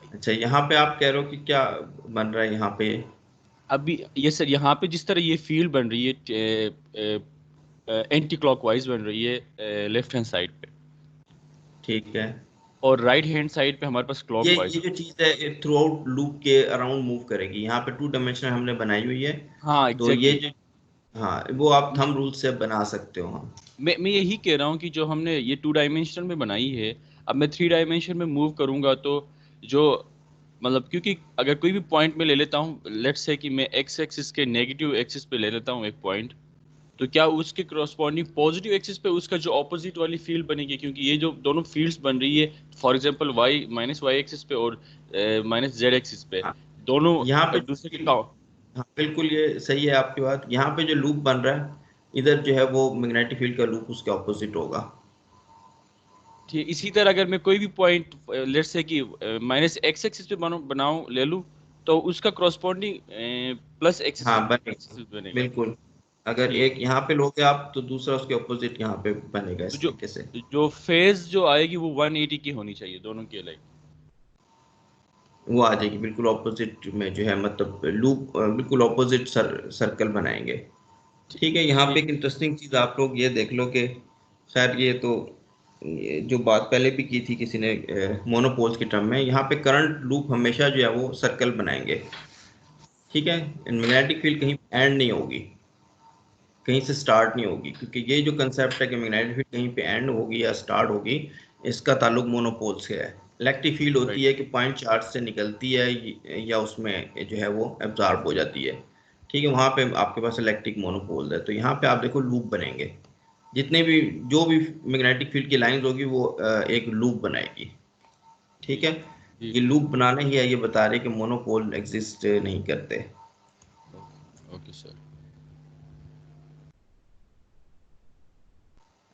अच्छा, यहाँ पे आप कह रहे हो कि क्या बन रहा है यहाँ पे? अभी ये सर यहाँ पे जिस तरह ये फील्ड बन रही है एंटी क्लॉकवाइज बन रही है लेफ्ट हैंड साइड पे, ठीक है, और राइट हैंड साइड पे हमारे पास क्लॉकवाइज। ये जो चीज है थ्रू आउट लूप के अराउंड मूव करेगी। यहाँ पे 2 डायमेंशन हमने बनाई हुई है, हाँ तो ये एग्जैक्टली, जो, हाँ वो आप थंब रूल से बना सकते हो। हाँ मैं यही कह रहा हूँ कि जो हमने ये 2 डायमेंशन में बनाई है, अब मैं 3 डायमेंशन में मूव करूंगा तो जो मतलब क्योंकि अगर कोई भी पॉइंट में ले लेता हूँ, लेट्स से कि मैं एक्स एक्सिस के नेगेटिव एक्सिस पे ले लेता हूँ एक पॉइंट, तो क्या उसके करस्पॉन्डिंग पॉजिटिव एक्सिस पे उसका जो ऑपोजिट वाली फील्ड बनेगी? क्योंकि ये जो दोनों फील्ड्स बन रही है for example Y minus Y axis पे और माइनस जेड एक्सिस पे, हाँ, दोनों यहाँ पे एक दूसरे के काउ हाँ बिल्कुल ये सही है आपकी बात। यहाँ पे जो लूप बन रहा है इधर जो है वो मैग्नेटिक फील्ड का लूप उसके ऑपोजिट होगा। ठीक। इसी तरह अगर मैं कोई भी पॉइंट लेट्स से कि माइनस एक्स एक्सिस पे बनाऊं ले लूं तो उसका करस्पॉन्डिंग प्लस एक्सिस हाँ बनेगा, एक्सिस बनेगा। बिल्कुल। अगर ठीक। एक यहाँ पे लोगे आप तो दूसरा उसके ऑपोजिट यहाँ पे बनेगा तो इस जो तरीके से। जो फेज जो आएगी वो 180 की होनी चाहिए दोनों के लाइक। वो आ जाएगी बिल्कुल ऑपोजिट में जो है, मतलब लूप बिल्कुल ऑपोजिट सर्कल बनाएंगे। ठीक है, यहाँ पे एक इंटरेस्टिंग चीज़ आप लोग ये देख लो कि खैर ये जो बात पहले भी की थी किसी ने मोनोपोल्स के टर्म में, यहाँ पे करंट लूप हमेशा जो है वो सर्कल बनाएंगे। ठीक है, मैग्नेटिक फील्ड कहीं एंड नहीं होगी, कहीं से स्टार्ट नहीं होगी, क्योंकि ये जो कंसेप्ट है कि मैग्नेटिक फील्ड कहीं पे एंड होगी या स्टार्ट होगी, इसका ताल्लुक मोनोपोल से है। इलेक्ट्रिक फील्ड होती राइट। है कि पॉइंट चार्ज से निकलती है या उसमें जो है वो एब्जॉर्ब हो जाती है। ठीक है, वहाँ पे आपके पास इलेक्ट्रिक मोनोपोल है। तो यहाँ पे आप देखो लूप बनेंगे, जितने भी जो भी मैग्नेटिक फील्ड की लाइंस होगी वो एक लूप बनाएगी। ठीक जी है, जी। ये लूप बनाना ही है, ये बता रहे कि मोनोपोल एग्जिस्ट नहीं करते। Okay sir.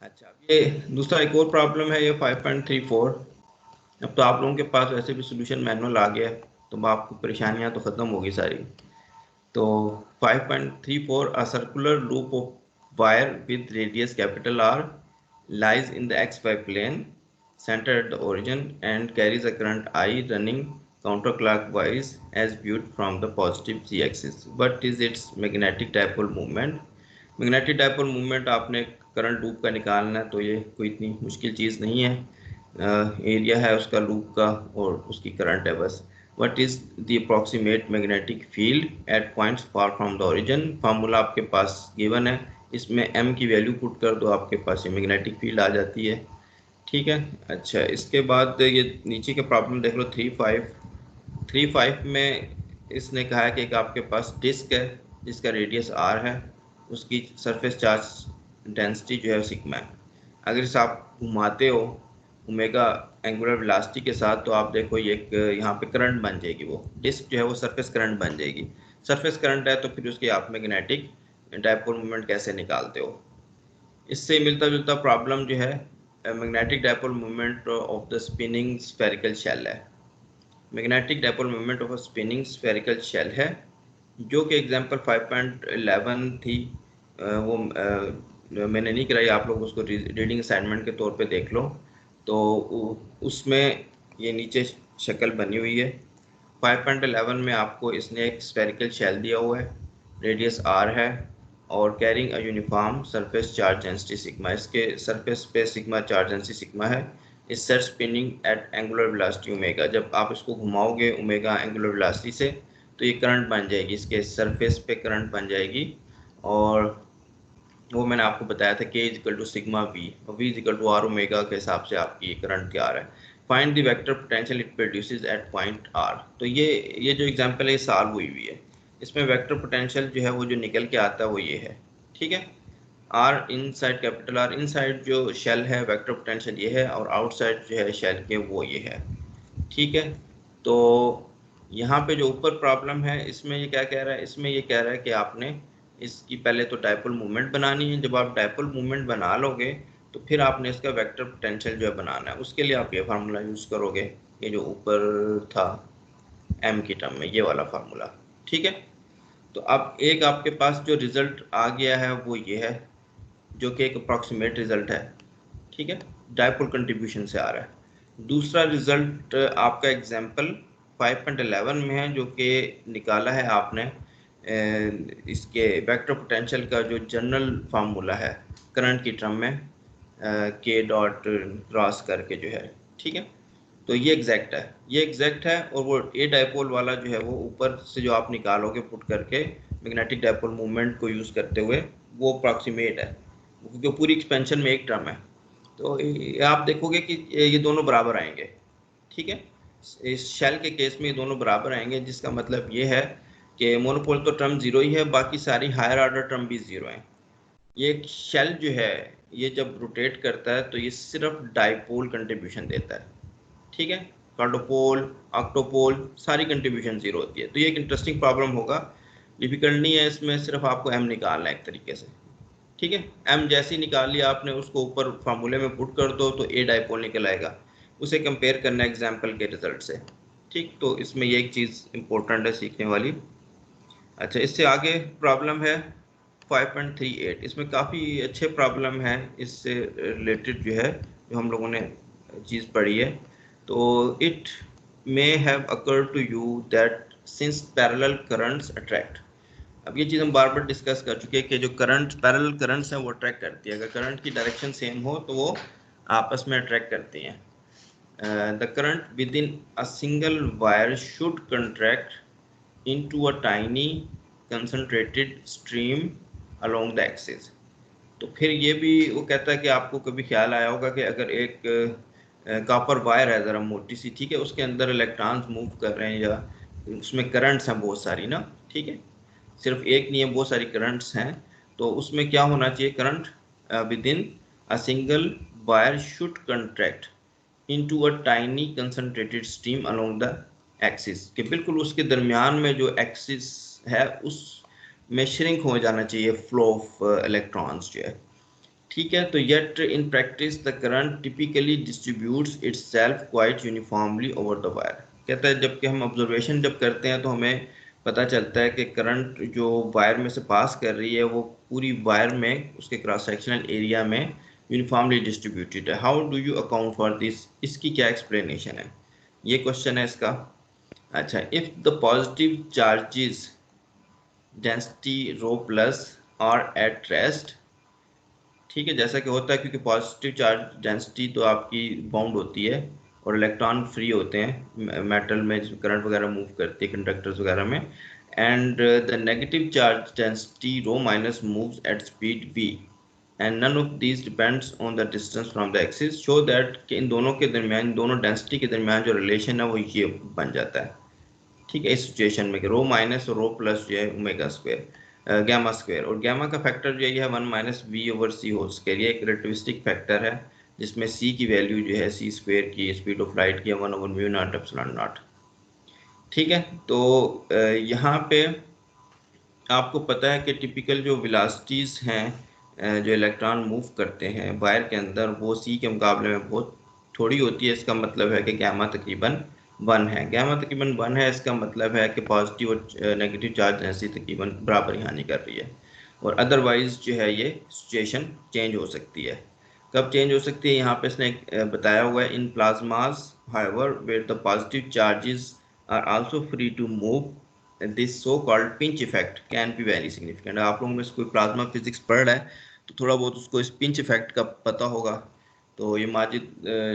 अच्छा, अब ये दूसरा एक और प्रॉब्लम है, ये 5.34। अब तो आप लोगों के पास वैसे भी सोल्यूशन मैनुअल आ गया है, तो आपको परेशानियां तो ख़त्म होगी सारी। तो 5.34, a circular loop of wire with radius capital R lies in the xy plane centered at the origin and carries a current I running counterclockwise as viewed from the positive z axis. What is its magnetic dipole moment? Magnetic dipole movement आपने current loop का निकालना है, तो ये कोई इतनी मुश्किल चीज़ नहीं है। एरिया है उसका लूप का और उसकी करंट है बस। What is the approximate magnetic field at points far from the origin? Formula आपके पास गिवन है, इसमें m की वैल्यू पुट कर दो, आपके पास ये मैग्नेटिक फील्ड आ जाती है। ठीक है। अच्छा, इसके बाद ये नीचे का प्रॉब्लम देख लो, 3.5 में इसने कहा है कि एक आपके पास डिस्क है जिसका रेडियस r है, उसकी सरफेस चार्ज डेंसिटी जो है सिग्मा है। अगर इसे आप घुमाते हो ओमेगा एंगुलर वेलोसिटी के साथ, तो आप देखो ये एक यहाँ पे करंट बन जाएगी, वो डिस्क जो है वो सरफेस करंट बन जाएगी। सरफेस करंट है तो फिर उसकी आप मैग्नेटिक डायपोल मोमेंट कैसे निकालते हो? इससे मिलता जुलता प्रॉब्लम जो है magnetic dipole moment of the spinning spherical shell है। Magnetic dipole moment of a spinning spherical shell है, जो कि एग्जांपल 5.11 थी। वो मैंने नहीं कराई, आप लोग उसको रीडिंग असाइनमेंट के तौर पे देख लो। तो उसमें ये नीचे शक्ल बनी हुई है। 5.11 में आपको इसने एक स्फेरिकल शेल दिया हुआ है, रेडियस r है और carrying a uniform surface charge density sigma. इसके सरफेस पे सिग्मा चार्ज डेंसिटी सिग्मा है। इस set spinning at angular velocity omega. जब आप इसको घुमाओगे ओमेगा एंगुलर वेलोसिटी से तो ये करंट बन जाएगी, इसके सरफेस पे करंट बन जाएगी। और वो मैंने आपको बताया था k equal to sigma v और v equal to r omega के हिसाब से आपकी करंट क्या आ रहा है। Find the vector potential it produces at point r। तो ये जो एग्जांपल है ये सॉल्व हुई हुई है। इसमें वेक्टर पोटेंशियल जो है वो जो निकल के आता है वो ये है, ठीक है। r inside capital R inside जो शेल है वेक्टर पोटेंशियल ये है, और आउटसाइड जो है शेल के वो ये है, ठीक है। तो यहाँ पे जो ऊपर प्रॉब्लम है इसमें ये क्या कह रहा है, इसमें ये कह रहा है कि आपने इसकी पहले तो डायपोल मूवमेंट बनानी है। जब आप डायपोल मूवमेंट बना लोगे तो फिर आपने इसका वेक्टर पोटेंशियल जो है बनाना है। उसके लिए आप ये फार्मूला यूज़ करोगे, ये जो ऊपर था m की टर्म में ये वाला फार्मूला, ठीक है। तो अब एक आपके पास जो रिजल्ट आ गया है वो ये है, जो कि एक अप्रॉक्सीमेट रिजल्ट है, ठीक है, डायपोल कंट्रीब्यूशन से आ रहा है। दूसरा रिजल्ट आपका एग्जाम्पल 5.11 में है, जो कि निकाला है आपने इसके वेक्टर पोटेंशियल का जो जनरल फार्मूला है करंट की टर्म में k डॉट क्रॉस करके जो है, ठीक है। तो ये एग्जैक्ट है, ये एग्जैक्ट है। और वो ए डायपोल वाला जो है वो ऊपर से जो आप निकालोगे पुट करके मैग्नेटिक डायपोल मूवमेंट को यूज़ करते हुए वो अप्रॉक्सीमेट है, क्योंकि पूरी एक्सपेंशन में एक टर्म है। तो आप देखोगे कि ये दोनों बराबर आएंगे, ठीक है। इस शेल के केस में ये दोनों बराबर आएंगे, जिसका मतलब ये है कि मोनोपोल तो टर्म जीरो ही है, बाकी सारी हायर ऑर्डर टर्म भी जीरो हैं। ये शेल जो है ये जब रोटेट करता है तो ये सिर्फ डाइपोल कंट्रीब्यूशन देता है, ठीक है। क्वाड्रोपोल ऑक्टोपोल सारी कंट्रीब्यूशन जीरो होती है। तो ये एक इंटरेस्टिंग प्रॉब्लम होगा, डिफिकल्ट नहीं है इसमें, सिर्फ आपको m निकालना है एक तरीके से, ठीक है। m जैसे ही निकाल लिया आपने उसको ऊपर फार्मूले में पुट कर दो तो a डाइपोल निकल आएगा, उसे कंपेयर करना है एग्जाम्पल के रिजल्ट से, ठीक। तो इसमें ये एक चीज़ इंपॉर्टेंट है सीखने वाली। अच्छा, इससे आगे प्रॉब्लम है 5.38। इसमें काफ़ी अच्छे प्रॉब्लम है इससे रिलेटेड जो है, जो हम लोगों ने चीज़ पढ़ी है। तो it may have occurred to you that since parallel currents attract. अब ये चीज़ हम बार बार डिस्कस कर चुके हैं कि जो करंट पैरेलल करंट्स हैं वो अट्रैक्ट करती है। अगर करंट की डायरेक्शन सेम हो तो वो आपस में अट्रैक्ट करती हैं। The current with in a single wire should contract into a tiny concentrated stream along the axis। तो फिर ये भी वो कहता है कि आपको कभी ख्याल आया होगा कि अगर एक कॉपर वायर है ज़रा मोटी सी, ठीक है, उसके अंदर इलेक्ट्रॉन्स मूव कर रहे हैं या उसमें करंट्स हैं बहुत सारी ना, ठीक है, सिर्फ एक नहीं है, बहुत सारी करंट्स हैं। तो उसमें क्या होना चाहिए, current with in a single wire should contract into a tiny concentrated stream along the axis, कि बिल्कुल उसके दरमियान में जो एक्सिस है उस में श्रिंक हो जाना चाहिए फ्लो ऑफ इलेक्ट्रॉन्स जो है, ठीक है। तो yet in practice the current typically distributes itself quite uniformly over the wire. कहता है जबकि हम ऑब्जर्वेशन जब करते हैं तो हमें पता चलता है कि करंट जो वायर में से पास कर रही है वो पूरी वायर में उसके क्रॉस सेक्शनल एरिया में यूनिफॉर्मली डिस्ट्रीब्यूटेड है। How do you account for this, इसकी क्या एक्सप्लेनेशन है, ये क्वेश्चन है इसका। अच्छा, if the positive charges density rho plus are at rest, ठीक है, जैसा कि होता है क्योंकि पॉजिटिव चार्ज डेंसिटी तो आपकी बाउंड होती है और इलेक्ट्रॉन फ्री होते हैं मेटल में जिसमें करंट वगैरह मूव करती है कंडक्टर्स वगैरह में, and the negative charge density rho minus moves at speed v and none of these depends on the distance from the axis, show that कि इन दोनों के दरमियान, दोनों डेंसिटी के दरमियान जो रिलेशन है वो ये बन जाता है, ठीक है। इस सिचुएशन में रो माइनस और रो प्लस जो है ओमेगा स्क्वायर गैमा स्क्वायर, और गैमा का फैक्टर जो है 1 minus v over c whole square, ये एक रिलेटिविस्टिक फैक्टर है जिसमें सी की वैल्यू जो है सी स्क्वायर की स्पीड ऑफ लाइट की 1 over mu naught epsilon not, ठीक है। तो यहाँ पे आपको पता है कि टिपिकल जो वेलोसिटीज़ हैं जो इलेक्ट्रॉन मूव करते हैं वायर के अंदर वो सी के मुकाबले में बहुत थोड़ी होती है। इसका मतलब है कि गामा तकरीबन 1 है। गामा तकरीबन 1 है, इसका मतलब है कि पॉजिटिव और नेगेटिव चार्ज ऐसी तकरीबन बराबर ही हानि कर रही है। और अदरवाइज जो है ये सिचुएशन चेंज हो सकती है। कब चेंज हो सकती है, यहाँ पे इसने बताया हुआ है, in plasmas however where the positive charges are also free to move this so called pinch effect can be very significant. आप लोगों में से कोई प्लाज्मा फिजिक्स पढ़ रहा है तो थोड़ा बहुत उसको इस पिंच इफेक्ट का पता होगा। तो ये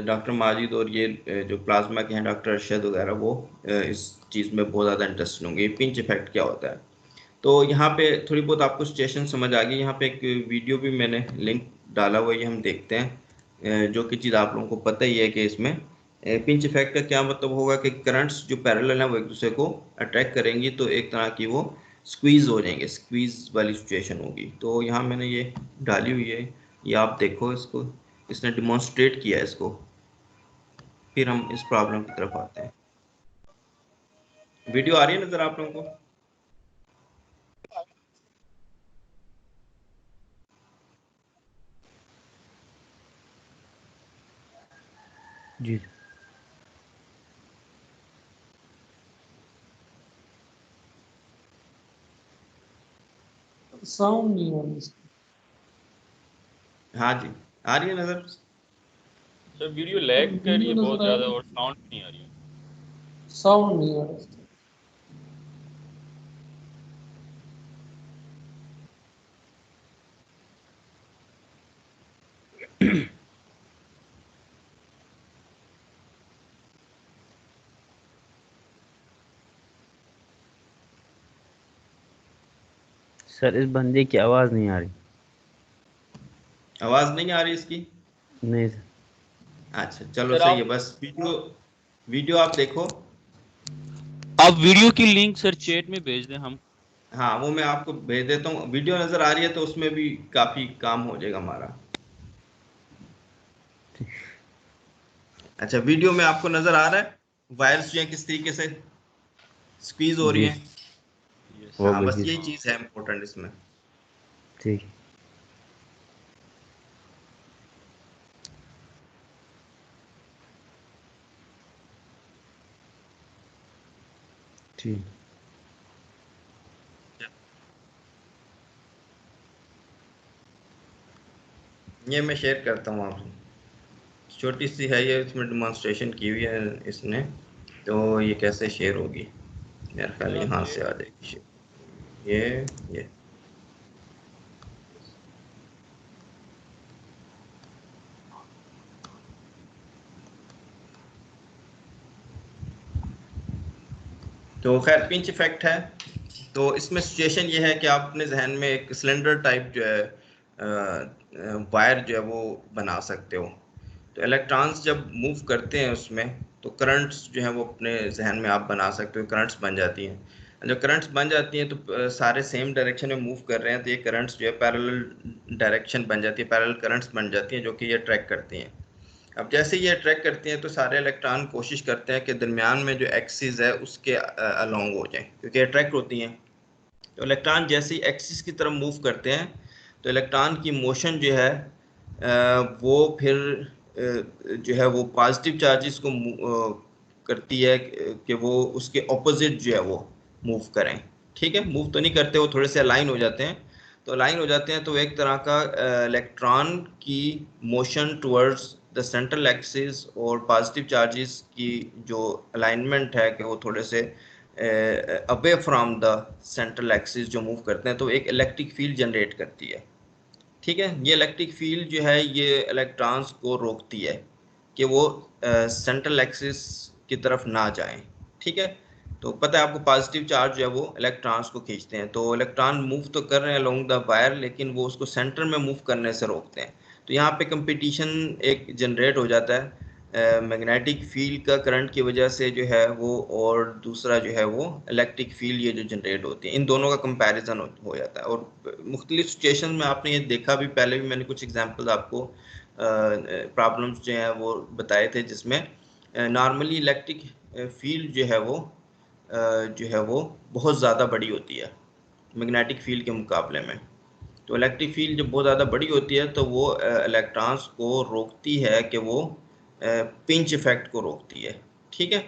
डॉक्टर माजिद और ये जो प्लाज्मा के हैं डॉक्टर अरशद वगैरह वो इस चीज़ में बहुत ज़्यादा इंटरेस्टेड होंगे। पिंच इफेक्ट क्या होता है, तो यहाँ पे थोड़ी बहुत आपको सिचुएशन समझ आ गई। यहाँ पे एक वीडियो भी मैंने लिंक डाला हुआ है, ये हम देखते हैं। जो कि चीज़ आप लोगों को पता ही है कि इसमें पिंच इफेक्ट का क्या मतलब होगा कि करंट्स जो पैरेलल हैं वो एक दूसरे को अट्रैक्ट करेंगी तो एक तरह की वो स्क्वीज हो जाएंगे, स्क्वीज वाली सिचुएशन होगी। तो यहाँ मैंने ये डाली हुई है, ये आप देखो, इसको इसने डिमॉन्स्ट्रेट किया है इसको। फिर हम इस प्रॉब्लम की तरफ आते हैं। वीडियो आ रही है नजर आप लोगों को? जी साउंड नहीं आ रही। हाँ जी, आ रही है नजर? सर वीडियो लैग कर रही है वीडियो बहुत नजर आ ज़्यादा रही, और साउंड नहीं आ रही है। साउंड नहीं आ रहा। सर इस बंदे की आवाज़ नहीं आ रही। आवाज नहीं आ रही इसकी? नहीं सर। अच्छा चलो सर सही आप है, बस वीडियो वीडियो आप देखो। वीडियो की लिंक सर चैट में भेज दें हम। हाँ वो मैं आपको भेज देता हूँ। वीडियो नजर आ रही है तो उसमें भी काफी काम हो जाएगा हमारा। अच्छा, वीडियो में आपको नजर आ रहा है वायर्स जो है किस तरीके से स्क्वीज हो रही जी हैं? यस हो हाँ गई बस जी। यही चीज है इम्पोर्टेंट इसमें। ठीक है। ठीक। ये मैं शेयर करता हूँ आपसे, छोटी सी है ये, इसमें डिमॉन्स्ट्रेशन की हुई है इसने। तो ये कैसे शेयर होगी, मेरा ख्याल सर आप यहाँ शेयर से आ जाएगी ये तो खैर पिंच इफेक्ट है। तो इसमें सिचुएशन ये है कि आप अपने जहन में एक सिलेंडर टाइप जो है वायर जो है वो बना सकते हो। तो इलेक्ट्रॉन्स जब मूव करते हैं उसमें तो करंट्स जो है वो अपने जहन में आप बना सकते हो, करंट्स बन जाती हैं। जब करंट्स बन जाती हैं तो सारे सेम डायरेक्शन में मूव कर रहे हैं तो ये करंट्स जो है पैरेलल डायरेक्शन बन जाती है, पैरेलल करंट्स बन जाती हैं जो कि ये ट्रैक करती हैं। अब जैसे ये अट्रैक्ट करते हैं तो सारे इलेक्ट्रॉन कोशिश करते हैं कि दरमियान में जो एक्सिस है उसके अलोंग हो जाए, क्योंकि अट्रैक्ट होती हैं। तो इलेक्ट्रॉन जैसे ही एक्सिस की तरफ मूव करते हैं तो इलेक्ट्रॉन की मोशन जो है वो फिर जो है वो पॉजिटिव चार्जेस को करती है कि वो उसके ऑपोजिट जो है वो मूव करें। ठीक है, मूव तो नहीं करते, वो थोड़े से अलाइन हो जाते हैं। तो अलाइन हो जाते हैं तो एक तरह का इलेक्ट्रॉन की motion towards the central axis और पॉजिटिव चार्जेस की जो अलाइनमेंट है कि वो थोड़े से away from the central axis जो मूव करते हैं तो एक इलेक्ट्रिक फील्ड जनरेट करती है। ठीक है, ये इलेक्ट्रिक फील्ड जो है ये इलेक्ट्रॉन्स को रोकती है कि वो सेंट्रल एक्सिस की तरफ ना जाएं। ठीक है, तो पता है आपको पॉजिटिव चार्ज जो है वो इलेक्ट्रॉन्स को खींचते हैं। तो इलेक्ट्रॉन मूव तो कर रहे हैं अलोंग द वायर लेकिन वो उसको सेंटर में मूव करने से रोकते हैं। तो यहाँ पे कंपटीशन एक जनरेट हो जाता है मैग्नेटिक फील्ड का करंट की वजह से जो है वो, और दूसरा जो है वो इलेक्ट्रिक फील्ड ये जो जनरेट होती है, इन दोनों का कंपैरिजन हो जाता है। और मुख्तलिफ सिचुएशन में आपने ये देखा भी, पहले भी मैंने कुछ एग्जांपल्स आपको प्रॉब्लम्स जो हैं वो बताए थे जिसमें नॉर्मली इलेक्ट्रिक फील्ड जो है वो बहुत ज़्यादा बड़ी होती है मैग्नेटिक फील्ड के मुकाबले में। तो इलेक्ट्रिक फील्ड जब बहुत ज़्यादा बड़ी होती है तो वो इलेक्ट्रॉन्स को रोकती है कि वो पिंच इफेक्ट को रोकती है, ठीक है।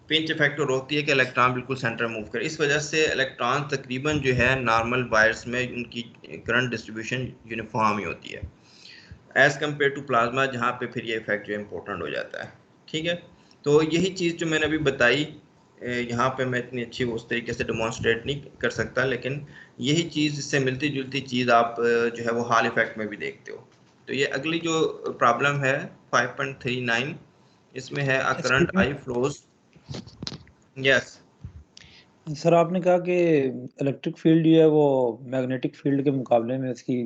पिंच इफेक्ट को रोकती है कि इलेक्ट्रॉन बिल्कुल सेंटर मूव करे। इस वजह से इलेक्ट्रॉन तकरीबन जो है नॉर्मल वायर्स में उनकी करंट डिस्ट्रीब्यूशन यूनिफॉर्म ही होती है एज़ कम्पेयर टू प्लाज्मा, जहाँ पे फिर ये इफेक्ट जो है इम्पोर्टेंट हो जाता है, ठीक है। तो यही चीज़ जो मैंने अभी बताई, यहाँ पे मैं इतनी अच्छी उस तरीके से डेमोन्स्ट्रेट नहीं कर सकता, लेकिन यही चीज़, इससे मिलती जुलती चीज़ आप जो है वो हॉल इफेक्ट में भी देखते हो। तो ये अगली जो प्रॉब्लम है 5.39, इसमें है a current I flows. Yes sir आपने कहा कि इलेक्ट्रिक फील्ड जो है वो मैग्नेटिक फील्ड के मुकाबले में उसकी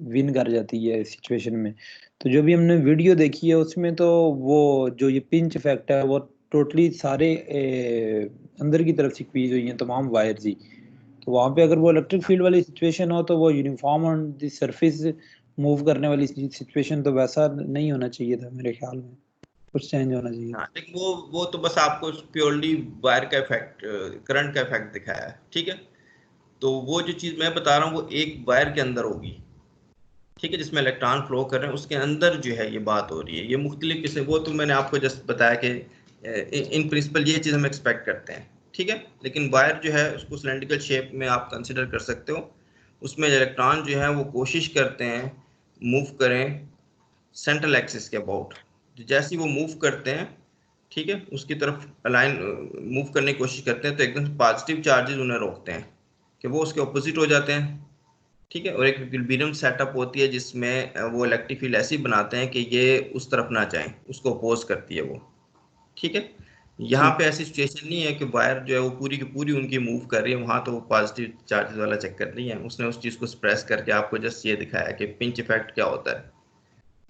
विन कर जाती है इस सिचुएशन में। तो जो भी हमने वीडियो देखी है उसमें तो वो जो ये पिंच इफेक्ट है वो टोटली सारे अंदर की तरफ स्क्वीज हुई हैं तमाम वायर्स ही। तो वहाँ पे अगर वो इलेक्ट्रिक फील्ड वाली सिचुएशन हो तो वो uniform on the surface move करने वाली सिचुएशन तो वैसा नहीं होना चाहिए था मेरे ख्याल में, कुछ चेंज होना चाहिए। हाँ, लेकिन वो तो बस आपको प्योरली वायर का इफेक्ट, करंट का इफेक्ट दिखाया है, ठीक है। तो वो जो चीज़ मैं बता रहा हूँ वो एक वायर के अंदर होगी, ठीक है, जिसमें इलेक्ट्रॉन फ्लो कर रहे हैं, उसके अंदर जो है ये बात हो रही है। ये मुख्तलिफ किस्म, वो तो मैंने आपको जस्ट बताया कि इन प्रिंसिपल ये चीज़ हम एक्सपेक्ट करते हैं, ठीक है। लेकिन वायर जो है उसको सिलेंड्रिकल शेप में आप कंसिडर कर सकते हो। उसमें इलेक्ट्रॉन जो है वो कोशिश करते हैं मूव करें सेंट्रल एक्सिस के अबाउट। जैसे ही वो मूव करते हैं, ठीक है, उसकी तरफ अलाइन मूव करने की कोशिश करते हैं, तो एकदम पॉजिटिव चार्जेस उन्हें रोकते हैं कि वो उसके ऑपोजिट हो जाते हैं, ठीक है। और एक इक्विलिब्रियम सेटअप होती है जिसमें वो इलेक्ट्रिक फील्ड ऐसी बनाते हैं कि ये उस तरफ ना जाए, उसको अपोज करती है वो, ठीक है। यहाँ पे ऐसी सिचुएशन नहीं है कि वायर जो है वो पूरी की पूरी उनकी मूव कर रही है, वहाँ तो वो पॉजिटिव चार्जेस वाला चक्कर नहीं है। उसने उस चीज़ को एक्सप्रेस करके आपको जस्ट ये दिखाया कि पिंच इफेक्ट क्या होता है,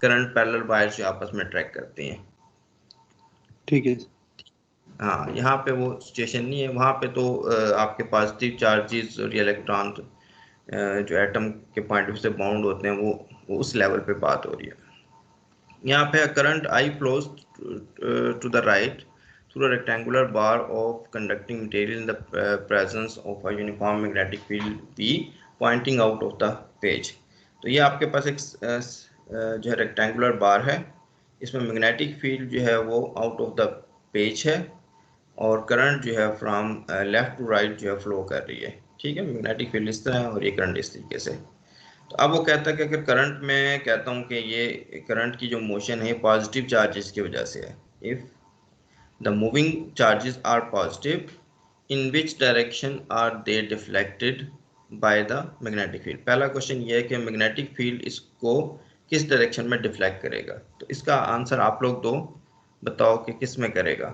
करंट पैरेलल वायर्स जो आपस में ट्रैक करती हैं, ठीक है। हाँ। यहाँ पे वो सिचुएशन नहीं है, वहाँ पे तो आपके पॉजिटिव चार्जेस और इलेक्ट्रॉन जो एटम के पॉइंट ऑफ से बाउंड होते हैं वो उस लेवल पे बात हो रही है। यहाँ पे current I flows to the right through a rectangular bar of conducting material in the presence of a uniform magnetic field B pointing out of the page. तो ये आपके पास एक जो है रेक्टेंगुलर बार है, इसमें मैग्नेटिक फील्ड जो है वो आउट ऑफ द पेज है और करंट जो है फ्रॉम लेफ्ट टू राइट जो है फ्लो कर रही है, ठीक है। मैग्नेटिक फील्ड इस तरह है और ये करंट इस तरीके से। तो अब वो कहता है कि अगर करंट में कहता हूँ कि ये करंट की जो मोशन है पॉजिटिव चार्जेस की वजह से है, if the moving charges are positive in which direction are they deflected by the magnetic field. पहला क्वेश्चन ये है कि मैग्नेटिक फील्ड इसको किस डायरेक्शन में डिफ्लेक्ट करेगा। तो इसका आंसर आप लोग दो, बताओ कि किस में करेगा।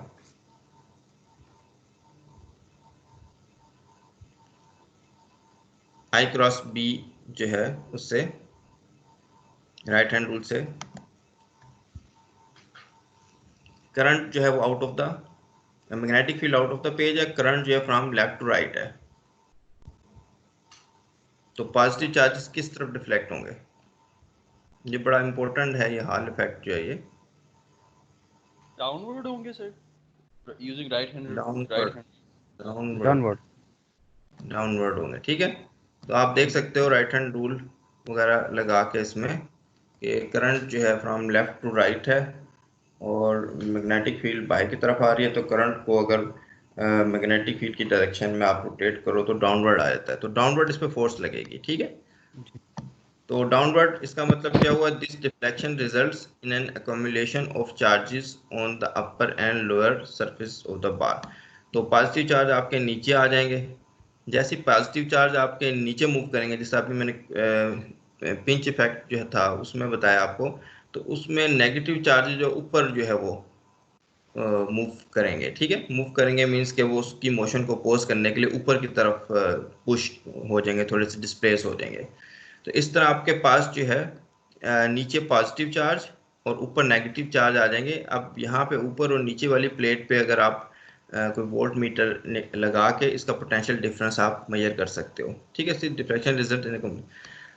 आई क्रॉस बी जो है उससे राइट हैंड रूल से करंट जो है वो out of the magnetic field out of the page है, करंट जो है फ्रॉम लेफ्ट टू राइट है। तो पॉजिटिव चार्जेस किस तरफ डिफ्लेक्ट होंगे, ये बड़ा इंपॉर्टेंट है, ये हॉल इफेक्ट जो है ये डाउनवर्ड होंगे sir, using right hand, downward downward downward होंगे, ठीक है। तो आप देख सकते हो राइट हैंड रूल वगैरह लगा के इसमें कि करंट जो है फ्रॉम लेफ्ट टू राइट है और मैग्नेटिक फील्ड बाहर की तरफ आ रही है। तो करंट को अगर मैग्नेटिक फील्ड की डायरेक्शन में आप रोटेट करो तो डाउनवर्ड आ जाता है, तो डाउनवर्ड इस पर फोर्स लगेगी, ठीक है। तो डाउनवर्ड इसका मतलब क्या हुआ, this deflection results in an accumulation of charges on the upper and lower surface of the bar. तो पॉजिटिव चार्ज आपके नीचे आ जाएंगे, जैसे पॉजिटिव चार्ज आपके नीचे मूव करेंगे, जैसे आपने मैंने पिंच इफेक्ट जो था उसमें बताया आपको, तो उसमें नेगेटिव चार्ज जो ऊपर जो है वो मूव करेंगे, ठीक है। मूव करेंगे मींस कि वो उसकी मोशन को अपोज करने के लिए ऊपर की तरफ पुश हो जाएंगे, थोड़े से डिस्प्लेस हो जाएंगे। तो इस तरह आपके पास जो है नीचे पॉजिटिव चार्ज और ऊपर नेगेटिव चार्ज आ जाएंगे। अब यहाँ पे ऊपर और नीचे वाली प्लेट पे अगर आप कोई वोल्ट मीटर लगा के इसका पोटेंशियल डिफरेंस आप मेजर कर सकते हो, ठीक है। सिर्फ डिफ्लेक्शन रिजल्ट देने को।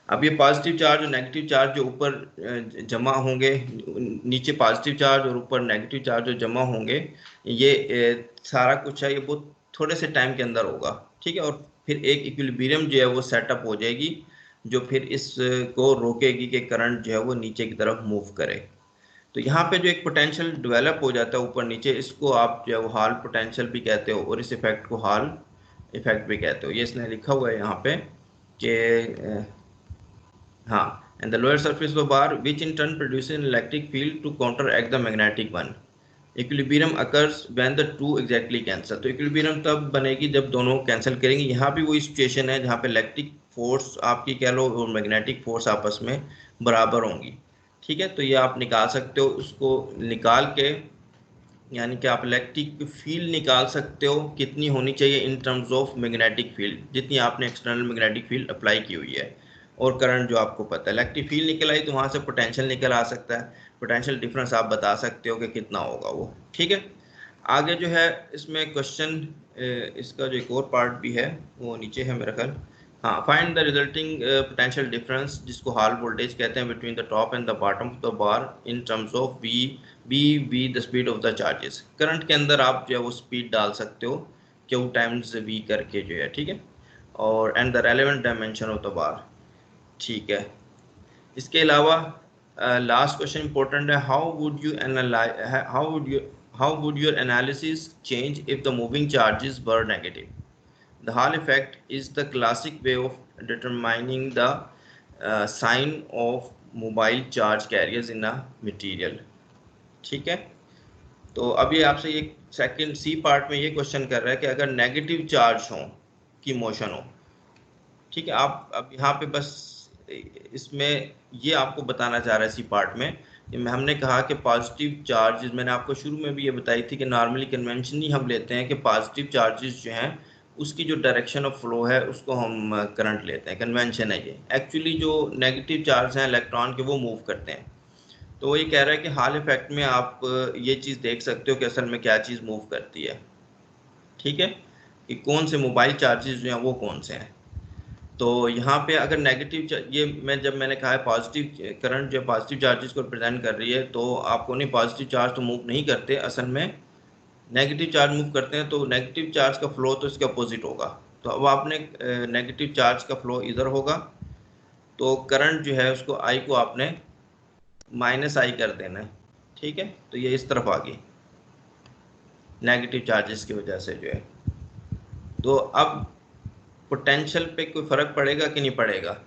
अब ये पॉजिटिव चार्ज और नेगेटिव चार्ज जो ऊपर जमा होंगे, नीचे पॉजिटिव चार्ज और ऊपर नेगेटिव चार्ज जो जमा होंगे, ये सारा कुछ है ये बहुत थोड़े से टाइम के अंदर होगा, ठीक है। और फिर एक इक्विलिब्रियम जो है वो सेटअप हो जाएगी जो फिर इसको रोकेगी कि करंट जो है वो नीचे की तरफ मूव करे। तो यहाँ पे जो एक पोटेंशियल डेवलप हो जाता है ऊपर नीचे, इसको आप जो है वो हॉल पोटेंशियल भी कहते हो और इस इफेक्ट को हॉल इफेक्ट भी कहते हो। ये इसने लिखा हुआ है यहाँ पे कि हाँ, and the lower surface of the bar which in turn produces an electric field to counteract the magnetic one. Equilibrium occurs when the two exactly cancel. तो equilibrium तब बनेगी जब दोनों कैंसिल करेंगे। यहाँ भी वही सिचुएशन है जहाँ पे इलेक्ट्रिक फोर्स आपकी कह लो और मैग्नेटिक फोर्स आपस में बराबर होंगी। ठीक है, तो ये आप निकाल सकते हो, उसको निकाल के यानी कि आप इलेक्ट्रिक फील्ड निकाल सकते हो कितनी होनी चाहिए इन टर्म्स ऑफ मैग्नेटिक फील्ड, जितनी आपने एक्सटर्नल मैग्नेटिक फील्ड अप्लाई की हुई है, और करंट जो आपको पता है। इलेक्ट्रिक फील्ड निकल आई तो वहाँ से पोटेंशियल निकल आ सकता है, पोटेंशियल डिफरेंस आप बता सकते हो कि कितना होगा वो। ठीक है, आगे जो है इसमें क्वेश्चन, इसका जो एक और पार्ट भी है वो नीचे है मेरा ख्याल। हाँ, find the resulting potential difference, जिसको हॉल वोल्टेज कहते हैं, between the top and the bottom of the bar in terms of be the speed of the charges. Current के अंदर आप जो है वो स्पीड डाल सकते हो Q टाइम्स V करके जो है। ठीक है, और and the relevant dimension of the bar. ठीक है, इसके अलावा लास्ट क्वेश्चन इंपॉर्टेंट है, how would your analysis change if the moving charges were negative. The Hall effect is the classic way of determining the sign of mobile charge carriers in a material. ठीक है, तो अभी आपसे ये second C part में ये question कर रहा है कि अगर नेगेटिव चार्ज हो की मोशन हो। ठीक है, आप अब यहाँ पे बस इसमें ये आपको बताना चाह रहा है सी पार्ट में कि हमने कहा कि पॉजिटिव चार्जेस, मैंने आपको शुरू में भी ये बताई थी कि नॉर्मली कन्वेंशनली हम लेते हैं कि पॉजिटिव चार्जेस जो हैं उसकी जो डायरेक्शन ऑफ फ्लो है उसको हम करंट लेते हैं, कन्वेंशन है ये। एक्चुअली जो नेगेटिव चार्ज हैं इलेक्ट्रॉन के वो मूव करते हैं। तो वो ये कह रहा है कि हॉल इफेक्ट में आप ये चीज़ देख सकते हो कि असल में क्या चीज़ मूव करती है। ठीक है, कि कौन से मोबाइल चार्जेस जो हैं वो कौन से हैं। तो यहाँ पे अगर नेगेटिव, ये जब मैंने कहा है पॉजिटिव करंट जो पॉजिटिव चार्जेस को रिप्रेजेंट कर रही है, तो आपको नहीं, पॉजिटिव चार्ज तो मूव नहीं करते, असल में नेगेटिव चार्ज मूव करते हैं। तो नेगेटिव चार्ज का फ्लो तो इसके अपोजिट होगा। तो अब आपने नेगेटिव चार्ज का फ्लो इधर होगा, तो करंट जो है उसको आई को आपने -I कर देना है। ठीक है, तो ये इस तरफ आ गई नेगेटिव चार्जेस की वजह से जो है। तो अब पोटेंशियल पे कोई फर्क पड़ेगा कि नहीं पड़ेगा?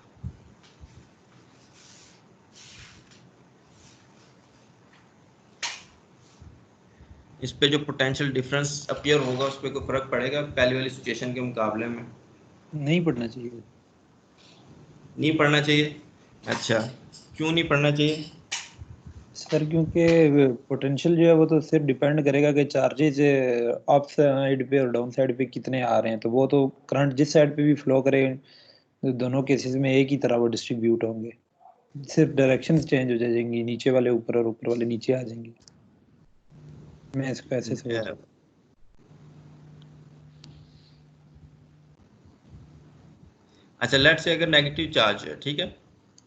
इस पे जो पोटेंशियल डिफरेंस अपीयर होगा उस पे कोई फर्क पड़ेगा पहले वाली सिचुएशन के मुकाबले में? नहीं पढ़ना चाहिए। नहीं पढ़ना चाहिए? अच्छा, क्यों नहीं पढ़ना चाहिए सर? क्योंकि पोटेंशियल जो है वो तो सिर्फ डिपेंड करेगा कि चार्जेज अप साइड पे और डाउन साइड पे कितने आ रहे हैं। तो वो तो करंट जिस साइड पे भी फ्लो करे, तो दोनों केसेस में एक ही तरह वो डिस्ट्रीब्यूट होंगे, सिर्फ डायरेक्शंस चेंज हो जाएंगी, नीचे वाले ऊपर और ऊपर वाले नीचे आ जाएंगे। मैं इसको ऐसे समझ रहा हूं। अच्छा, लेट्स से अगर नेगेटिव चार्ज है, ठीक है,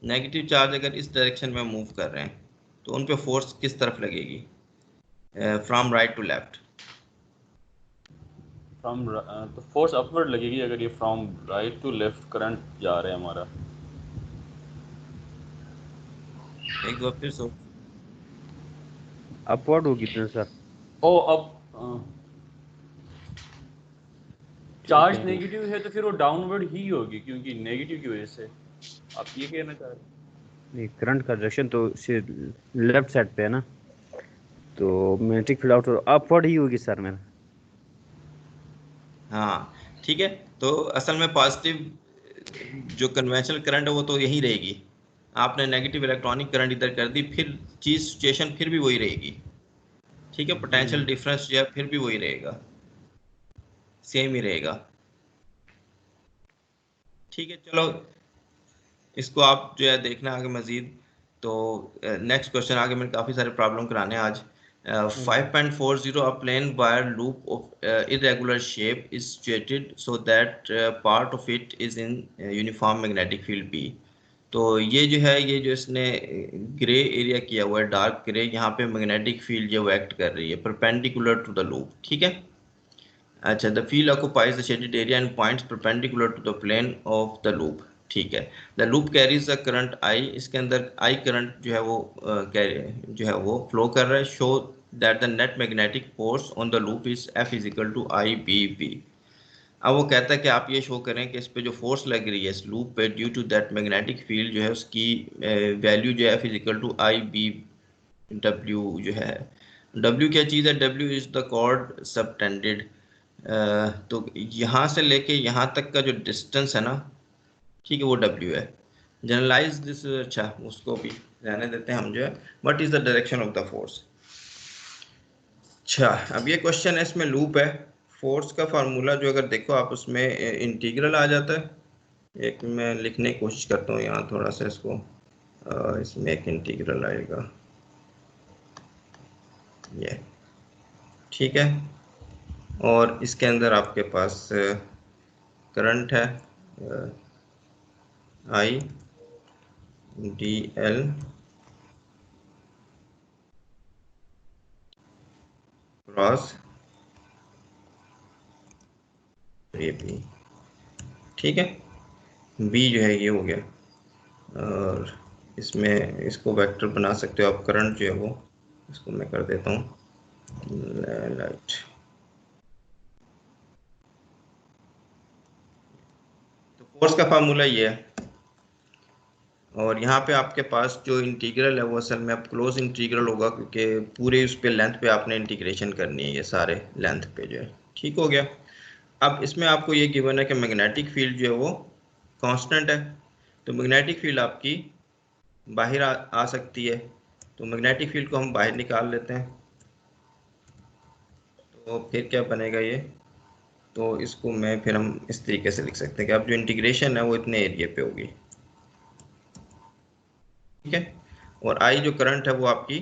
नेगेटिव चार्ज अगर इस डायरेक्शन में मूव कर रहे हैं तो उन पे फोर्स किस तरफ लगेगी? From right to left. From तो फोर्स अपवर्ड लगेगी अगर ये from right to left current जा रहा है हमारा। एक बार फिर सो अपवर्ड होगी तो सर। ओ अब चार्ज नेगेटिव है तो फिर वो डाउनवर्ड ही होगी, क्योंकि नेगेटिव की वजह से। आप ये कहना चाह रहे हैं? नहीं, करंट का डायरेक्शन तो लेफ्ट साइड पे है ना, तो मैग्नेटिक फील्ड आउटवर्ड अपवर्ड ही होगी सर मेरा। हाँ, ठीक है, तो असल में पॉजिटिव जो कन्वेंशनल करंट है वो तो यही रहेगी। आपने नेगेटिव इलेक्ट्रॉनिक करंट इधर कर दी, फिर चीज सिचुएशन फिर भी वही रहेगी। ठीक है, पोटेंशियल डिफरेंस जो है फिर भी वही रहेगा, सेम ही रहेगा। ठीक है, चलो इसको आप जो है देखना आगे मजीद। तो नेक्स्ट क्वेश्चन आगे मैंने काफ़ी सारे प्रॉब्लम कराने हैं आज। 5.40 a plane wire loop of irregular shape is situated so that part of it is in uniform magnetic field B। तो ये जो है, ये जो इसने ग्रे एरिया किया हुआ है, डार्क ग्रे, यहाँ पे मैग्नेटिक फील्ड जो एक्ट कर रही है परपेंडिकुलर टू द लूप। ठीक है, अच्छा, the field occupies the shaded area and points perpendicular to the plane of the loop. ठीक है। The loop carries the current I, इसके अंदर आई करंट जो है वो जो है वो फ्लो कर रहा है। Show that the net magnetic force on the loop is F is equal to I B v. अब वो कहता है कि आप ये शो करें कि इस पे जो फोर्स लग रही है इस लूप पे due to that magnetic field जो है उसकी वैल्यू जो है F is equal to I B डब्ल्यू जो है। डब्ल्यू क्या चीज़ है? डब्ल्यू इज द कॉर्ड सबटेंडेड। तो यहाँ से लेके यहाँ तक का जो डिस्टेंस है ना, ठीक है, वो डब्ल्यू है। जनरलाइज दिस, अच्छा उसको भी रहने देते हैं हम जो है। What is the direction of the force. अच्छा, अब ये क्वेश्चन है, इसमें लूप है। फोर्स का फार्मूला जो अगर देखो आप उसमें इंटीग्रल आ जाता है। एक मैं लिखने की कोशिश करता हूँ यहाँ थोड़ा सा इसको, इसमें एक इंटीग्रल आएगा ये, ठीक है। और इसके अंदर आपके पास करंट है I d l cross A B, ठीक है। बी जो है ये हो गया, और इसमें इसको वेक्टर बना सकते हो आप। करंट जो है वो, इसको मैं कर देता हूँ लाइट। तो फोर्स का फार्मूला ये है, और यहाँ पे आपके पास जो इंटीग्रल है वो असल में अब क्लोज इंटीग्रल होगा, क्योंकि पूरे उस पे लेंथ पे आपने इंटीग्रेशन करनी है, ये सारे लेंथ पे जो है, ठीक हो गया। अब इसमें आपको ये गिवन है कि मैग्नेटिक फील्ड जो है वो कांस्टेंट है, तो मैग्नेटिक फील्ड आपकी बाहर आ सकती है। तो मैग्नेटिक फील्ड को हम बाहर निकाल लेते हैं, तो फिर क्या बनेगा ये, तो इसको मैं फिर हम इस तरीके से लिख सकते हैं कि अब जो इंटीग्रेशन है वो इतने एरिया पे होगी, ठीक है। और आई जो करंट है वो आपकी,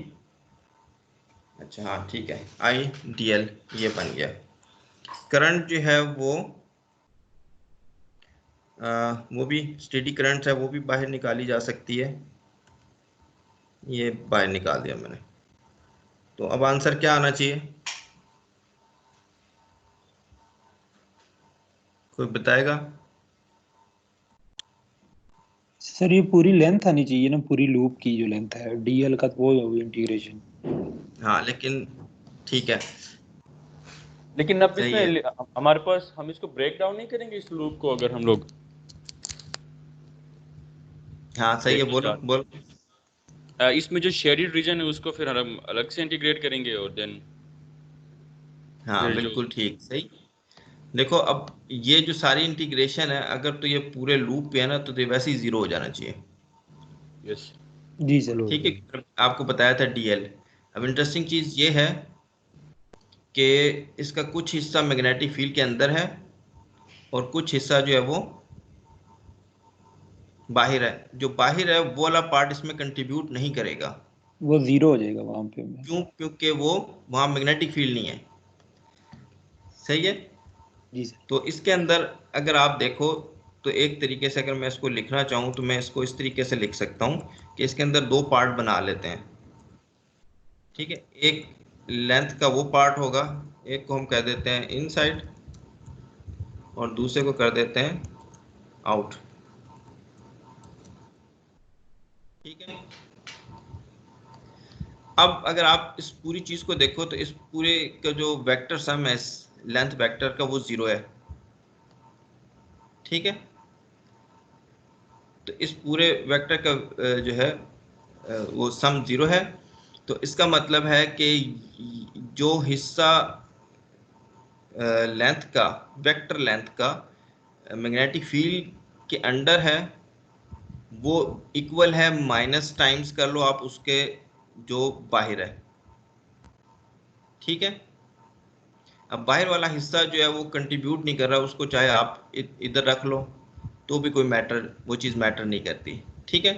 अच्छा हाँ ठीक है, आई डी एल ये बन गया। करंट जो है वो भी स्टेडी करंट है, वो भी बाहर निकाली जा सकती है। ये बाहर निकाल दिया मैंने। तो अब आंसर क्या आना चाहिए, कोई बताएगा? सर ये पूरी लेंथ आनी चाहिए ना, पूरी लूप की जो लेंथ है डीएल का, तो वो इंटीग्रेशन। हाँ लेकिन ठीक है, लेकिन अब सही है। इसमें हमारे पास, हम इसको ब्रेक डाउन नहीं करेंगे इस लूप को, अगर हम लोग हाँ सही है, बोलो बोलो। इसमें जो शेडेड रीजन है उसको फिर हम अलग से इंटीग्रेट करेंगे, और देन हाँ फिर जो बिल्कुल ठीक, सही। देखो अब ये जो सारी इंटीग्रेशन है, अगर तो ये पूरे लूप पे है ना, तो ये वैसे ही जीरो हो जाना चाहिए, यस जी सर। ठीक है। आपको बताया था डीएल। अब इंटरेस्टिंग चीज ये है कि इसका कुछ हिस्सा मैग्नेटिक फील्ड के अंदर है, और कुछ हिस्सा जो है वो बाहर है। जो बाहर है वो वाला पार्ट इसमें कंट्रीब्यूट नहीं करेगा। वो जीरो हो जाएगा वहां पे। क्यों? क्योंकि वो वहां मैग्नेटिक फील्ड नहीं है, सही है। जी सर। तो इसके अंदर अगर आप देखो, तो एक तरीके से अगर मैं इसको लिखना चाहूँ तो मैं इसको इस तरीके से लिख सकता हूँ कि इसके अंदर दो पार्ट बना लेते हैं, ठीक है। एक लेंथ का वो पार्ट होगा, एक को हम कह देते हैं इनसाइड और दूसरे को कर देते हैं आउट, ठीक है। अब अगर आप इस पूरी चीज को देखो तो इस पूरे का जो वेक्टर सम है लेंथ वेक्टर का, वो जीरो है, ठीक है। तो इस पूरे वेक्टर का जो है वो सम जीरो है। तो इसका मतलब है कि जो हिस्सा लेंथ का, वेक्टर लेंथ का मैग्नेटिक फील्ड के अंडर है, वो इक्वल है माइनस टाइम्स कर लो आप उसके जो बाहर है, ठीक है। अब बाहर वाला हिस्सा जो है वो कंट्रीब्यूट नहीं कर रहा, उसको चाहे आप इधर रख लो तो भी कोई मैटर, वो चीज़ मैटर नहीं करती, ठीक है।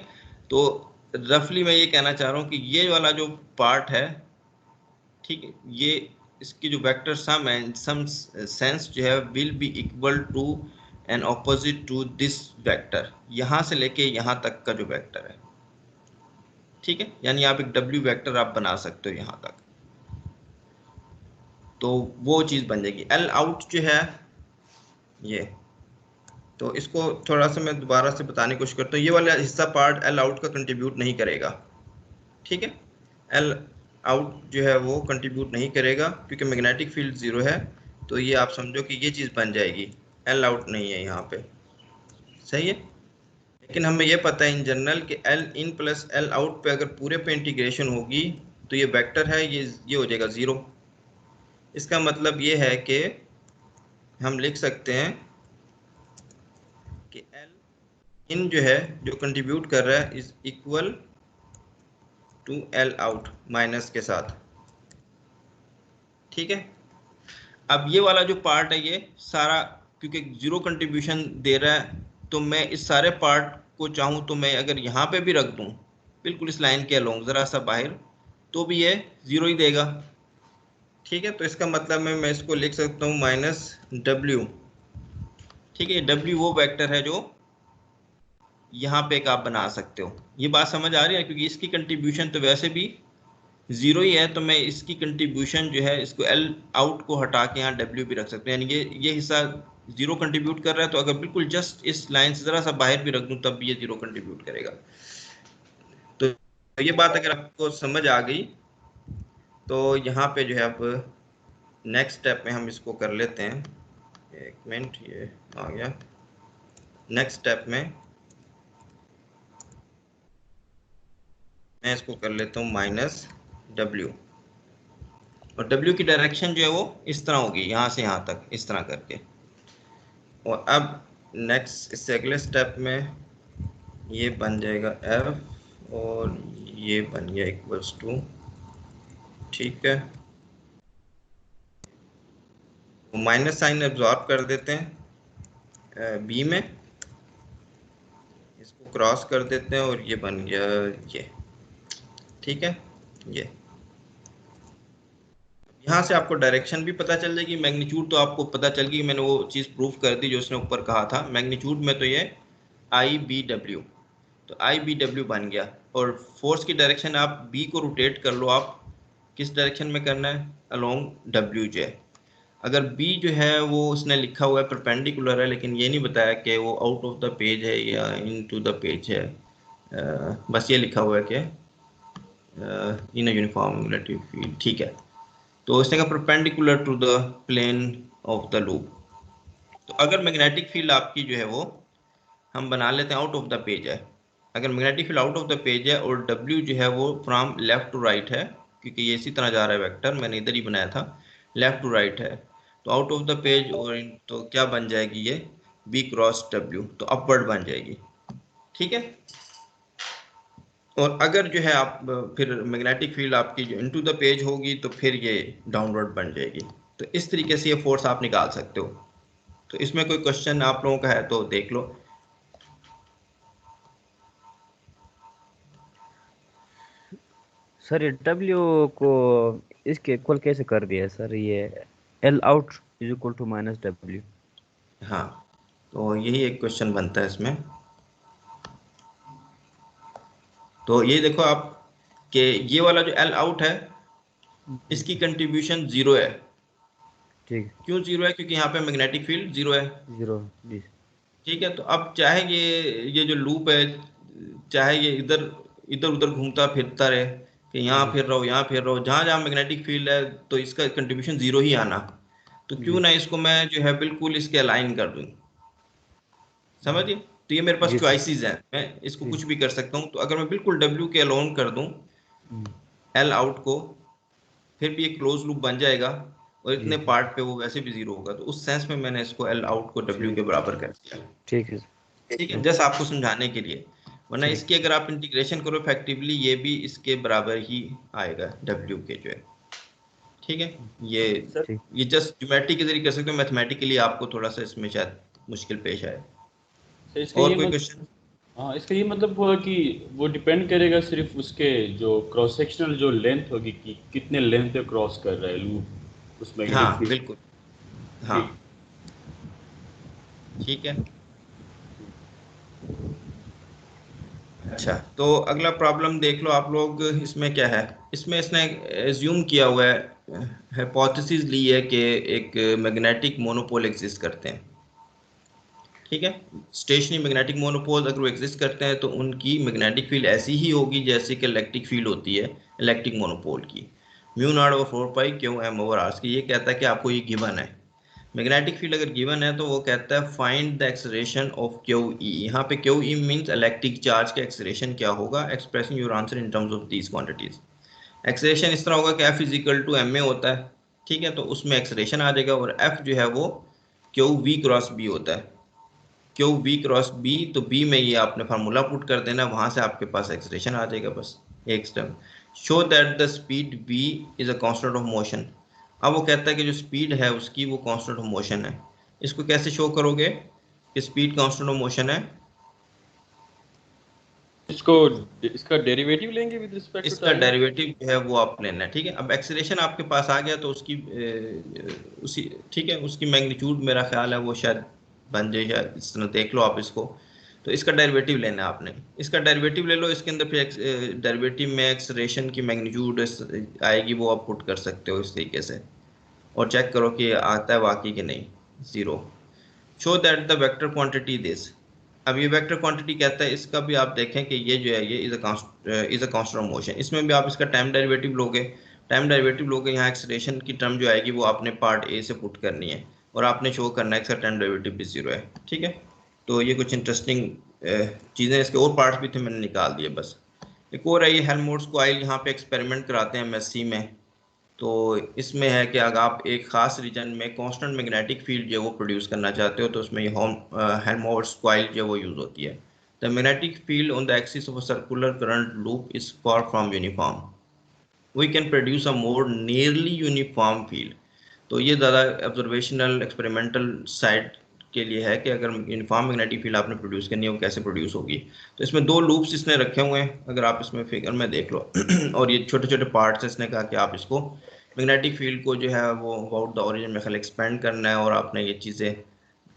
तो रफली मैं ये कहना चाह रहा हूँ कि ये वाला जो पार्ट है, ठीक है, ये इसकी जो वेक्टर सम है, सम सेंस जो है will be equal to an opposite to this vector, यहाँ से लेके यहाँ तक का जो वेक्टर है, ठीक है। यानी आप एक डब्ल्यू वेक्टर आप बना सकते हो यहाँ तक, तो वो चीज़ बन जाएगी। एल आउट जो है ये, तो इसको थोड़ा सा मैं दोबारा से बताने की कोशिश करता हूँ। ये वाला हिस्सा पार्ट एल आउट का कंट्रीब्यूट नहीं करेगा, ठीक है। एल आउट जो है वो कंट्रीब्यूट नहीं करेगा क्योंकि मैग्नेटिक फील्ड ज़ीरो है, तो ये आप समझो कि ये चीज़ बन जाएगी, एल आउट नहीं है यहाँ पे, सही है। लेकिन हमें ये पता है इन जनरल कि L in plus L out पे अगर पूरे पे इंटीग्रेशन होगी तो ये वेक्टर है, ये हो जाएगा ज़ीरो। इसका मतलब ये है कि हम लिख सकते हैं कि एल इन जो है जो कंट्रीब्यूट कर रहा है is equal to l out minus के साथ, ठीक है। अब ये वाला जो पार्ट है ये सारा क्योंकि जीरो कंट्रीब्यूशन दे रहा है, तो मैं इस सारे पार्ट को चाहूँ तो मैं अगर यहाँ पे भी रख दूँ बिल्कुल इस लाइन के अलोंग ज़रा सा बाहर, तो भी ये ज़ीरो ही देगा, ठीक है। तो इसका मतलब मैं इसको लिख सकता हूँ माइनस डब्ल्यू, ठीक है। डब्ल्यू वो वेक्टर है जो यहाँ पे एक आप बना सकते हो। ये बात समझ आ रही है, क्योंकि इसकी कंट्रीब्यूशन तो वैसे भी ज़ीरो ही है, तो मैं इसकी कंट्रीब्यूशन जो है इसको एल आउट को हटा के यहाँ डब्ल्यू भी रख सकते हैं, यानी ये हिस्सा ज़ीरो कंट्रीब्यूट कर रहा है, तो अगर बिल्कुल जस्ट इस लाइन से ज़रा सा बाहर भी रख दूँ तब भी ये ज़ीरो कंट्रीब्यूट करेगा। तो ये बात अगर आपको समझ आ गई तो यहाँ पे जो है अब नेक्स्ट स्टेप में हम इसको कर लेते हैं। एक मिनट, ये आ गया। नेक्स्ट स्टेप में मैं इसको कर लेता हूँ माइनस डब्ल्यू, और डब्ल्यू की डायरेक्शन जो है वो इस तरह होगी, यहाँ से यहाँ तक इस तरह करके। और अब नेक्स्ट इससे अगले स्टेप में ये बन जाएगा एफ और ये बन गया इक्वल्स टू, ठीक है। माइनस साइन एब्जॉर्ब कर देते हैं बी में, इसको क्रॉस कर देते हैं और ये बन गया ये, ठीक है। ये यहाँ से आपको डायरेक्शन भी पता चल जाएगी, मैग्नीट्यूड तो आपको पता चल गई, मैंने वो चीज़ प्रूफ कर दी जो उसने ऊपर कहा था। मैग्नीट्यूड में तो ये आई बी डब्ल्यू, तो आई बी डब्ल्यू बन गया। और फोर्स की डायरेक्शन आप बी को रोटेट कर लो, आप किस डायरेक्शन में करना है, अलोंग डब्ल्यू जो है। अगर बी जो है वो उसने लिखा हुआ है परपेंडिकुलर है, लेकिन ये नहीं बताया कि वो आउट ऑफ द पेज है या इन टू द पेज है, बस ये लिखा हुआ है कि in a uniform magnetic field, ठीक है। तो उसने कहा perpendicular to the plane of the loop. तो अगर मैग्नेटिक फील्ड आपकी जो है वो हम बना लेते हैं आउट ऑफ द पेज है, अगर magnetic field out of the page है और डब्ल्यू जो है वो फ्रॉम लेफ्ट टू राइट है, क्योंकि ये इसी तरह जा रहा है वेक्टर, मैंने इधर ही बनाया था, लेफ्ट टू राइट है, तो आउट ऑफ द पेज और तो क्या बन जाएगी ये बी क्रॉस डब्ल्यू, तो अपवर्ड बन जाएगी, ठीक है। और अगर जो है आप फिर मैग्नेटिक फील्ड आपकी जो इनटू द पेज होगी तो फिर ये डाउनवर्ड बन जाएगी। तो इस तरीके से ये फोर्स आप निकाल सकते हो। तो इसमें कोई क्वेश्चन आप लोगों का है तो देख लो। सर ये डब्ल्यू को इसके इक्वल कैसे कर दिया है सर, ये l out is equal to minus डब्ल्यू। हाँ, तो यही एक क्वेश्चन बनता है इसमें। तो ये देखो आप कि ये वाला जो एल आउट है इसकी कंट्रीब्यूशन जीरो है, ठीक, क्यों जीरो है, क्योंकि यहाँ पे मैग्नेटिक फील्ड जीरो है, जीरो जी, ठीक है। तो अब चाहे ये जो लूप है चाहे ये इधर इधर उधर घूमता फिरता रहे कि यहाँ फिर रहा हो यहाँ फिर रहा हो, जहाँ जहाँ मैग्नेटिक फील्ड है तो इसका कंट्रीब्यूशन जीरो ही आना। तो क्यों ना इसको मैं जो है बिल्कुल इसके अलाइन कर दूं, समझिए। तो ये मेरे पास जी सर। चॉइसेस हैं, मैं इसको कुछ भी कर सकता हूँ। तो अगर मैं बिल्कुल डब्ल्यू के अलोन कर दूं एल आउट को, फिर भी एक क्लोज लूप बन जाएगा और इतने पार्ट पे वो वैसे भी जीरो होगा। तो उस सेंस में मैंने इसको एल आउट को डब्ल्यू के बराबर कर दिया, ठीक है, ठीक है, जस्ट आपको समझाने के लिए। वरना इसकी अगर आप इंटीग्रेशन करो इफेक्टिवली ये भी इसके बराबर ही आएगा डब्ल्यू के जो है, ठीक है। ये जस्ट ज्योमेट्री के जरिए कर सकते हो, मैथमेटिकली आपको थोड़ा सा इसमें शायद मुश्किल पेश आए। और कोई क्वेश्चन? हाँ, इसका ये मतलब हुआ कि वो डिपेंड करेगा सिर्फ उसके जो क्रॉस सेक्शनल जो लेंथ होगी कि कितने लेंथ पे क्रॉस कर रहा है लूप उसमें। हाँ बिल्कुल, हाँ ठीक है। अच्छा, तो अगला प्रॉब्लम देख लो आप लोग। इसमें क्या है, इसमें इसने एज्यूम किया हुआ है, हाइपोथेसिस ली है कि एक मैग्नेटिक मोनोपोल एग्जिस्ट करते हैं। ठीक है। स्टेशनरी मैग्नेटिक मोनोपोल अगर वो एग्जिस्ट करते हैं तो उनकी मैग्नेटिक फील्ड ऐसी ही होगी जैसे कि इलेक्ट्रिक फील्ड होती है इलेक्ट्रिक मोनोपोल की। Mu naught over 4 pi q m over r. ये कहता है कि आपको ये गिवन है मैग्नेटिक फील्ड अगर गिवन है तो वो कहता है find the acceleration of q e. यहाँ पे q e means electric charge का एक्सेलरेशन क्या होगा, expressing your answer in terms of these quantities. Acceleration इस तरह होगा कि F is equal to m a होता है, ठीक है, तो उसमें एक्सेलरेशन आ जाएगा और एफ जो है वो क्यू वी क्रॉस बी होता है, क्यू वी क्रॉस बी। तो बी में ये आपने फार्मूला पुट कर देना, वहां से आपके पास एक्सेलरेशन आ जाएगा बस एक term. Show that the speed v is a constant of motion. अब वो कहता है कि जो स्पीड है उसकी वो कांस्टेंट ऑफ मोशन है। इसको कैसे शो करोगे कि स्पीड कांस्टेंट ऑफ मोशन है? इसको इसका डेरिवेटिव लेंगे विद रिस्पेक्ट टू इसका डेरिवेटिव जो है वो आप लेना है, ठीक है। अब एक्सेलरेशन आपके पास आ गया तो उसकी उसी ठीक है उसकी मैग्नीट्यूड मेरा ख्याल है वो शायद बन जाए, शायद इस तरह देख लो आप इसको। तो इसका डेरिवेटिव लेना है आपने, इसका डेरिवेटिव ले लो। इसके अंदर फिर डेरिवेटिव में एक्सेलरेशन की मैग्नीट्यूड आएगी, वो आप पुट कर सकते हो इस तरीके से और चेक करो कि आता है वाकई कि नहीं। Zero. Show that the vector quantity this. अब ये वेक्टर क्वांटिटी कहता है, इसका भी आप देखें कि ये जो है ये is a constant of motion. इसमें भी आप इसका टाइम डेरिवेटिव लोगे, टाइम डेरिवेटिव लोगे, यहाँ एक्सेलरेशन की टर्म जो आएगी वो आपने पार्ट ए से पुट करनी है और आपने शो करना है इसका टाइम डेरिवेटिव भी जीरो है, ठीक है। तो ये कुछ इंटरेस्टिंग चीज़ें, इसके और पार्ट्स भी थे मैंने निकाल दिए बस। एक और है ये हेल्महोल्ट्ज कॉइल, यहाँ पे एक्सपेरिमेंट कराते हैं एमएससी में। तो इसमें है कि अगर आप एक खास रीजन में कांस्टेंट मैग्नेटिक फील्ड जो वो प्रोड्यूस करना चाहते हो तो उसमें ये हेल्महोल्ट्ज कॉइल जो वो यूज़ होती है। The magnetic field on the axis of a circular current loop is far from uniform, we can produce a more nearly uniform field. तो ये ज़्यादा ऑब्जर्वेशनल एक्सपेरिमेंटल साइड के लिए है कि अगर यूनिफॉर्म मैग्नेटिक फील्ड आपने प्रोड्यूस करनी है वो कैसे प्रोड्यूस होगी। तो इसमें दो लूप्स इसने रखे हुए हैं, अगर आप इसमें फिगर में देख लो और ये छोटे छोटे पार्ट्स इसने कहा कि आप इसको मैग्नेटिक फील्ड को जो है वो अबाउट द ओरिजिन में खाली एक्सपेंड करना है और आपने ये चीज़ें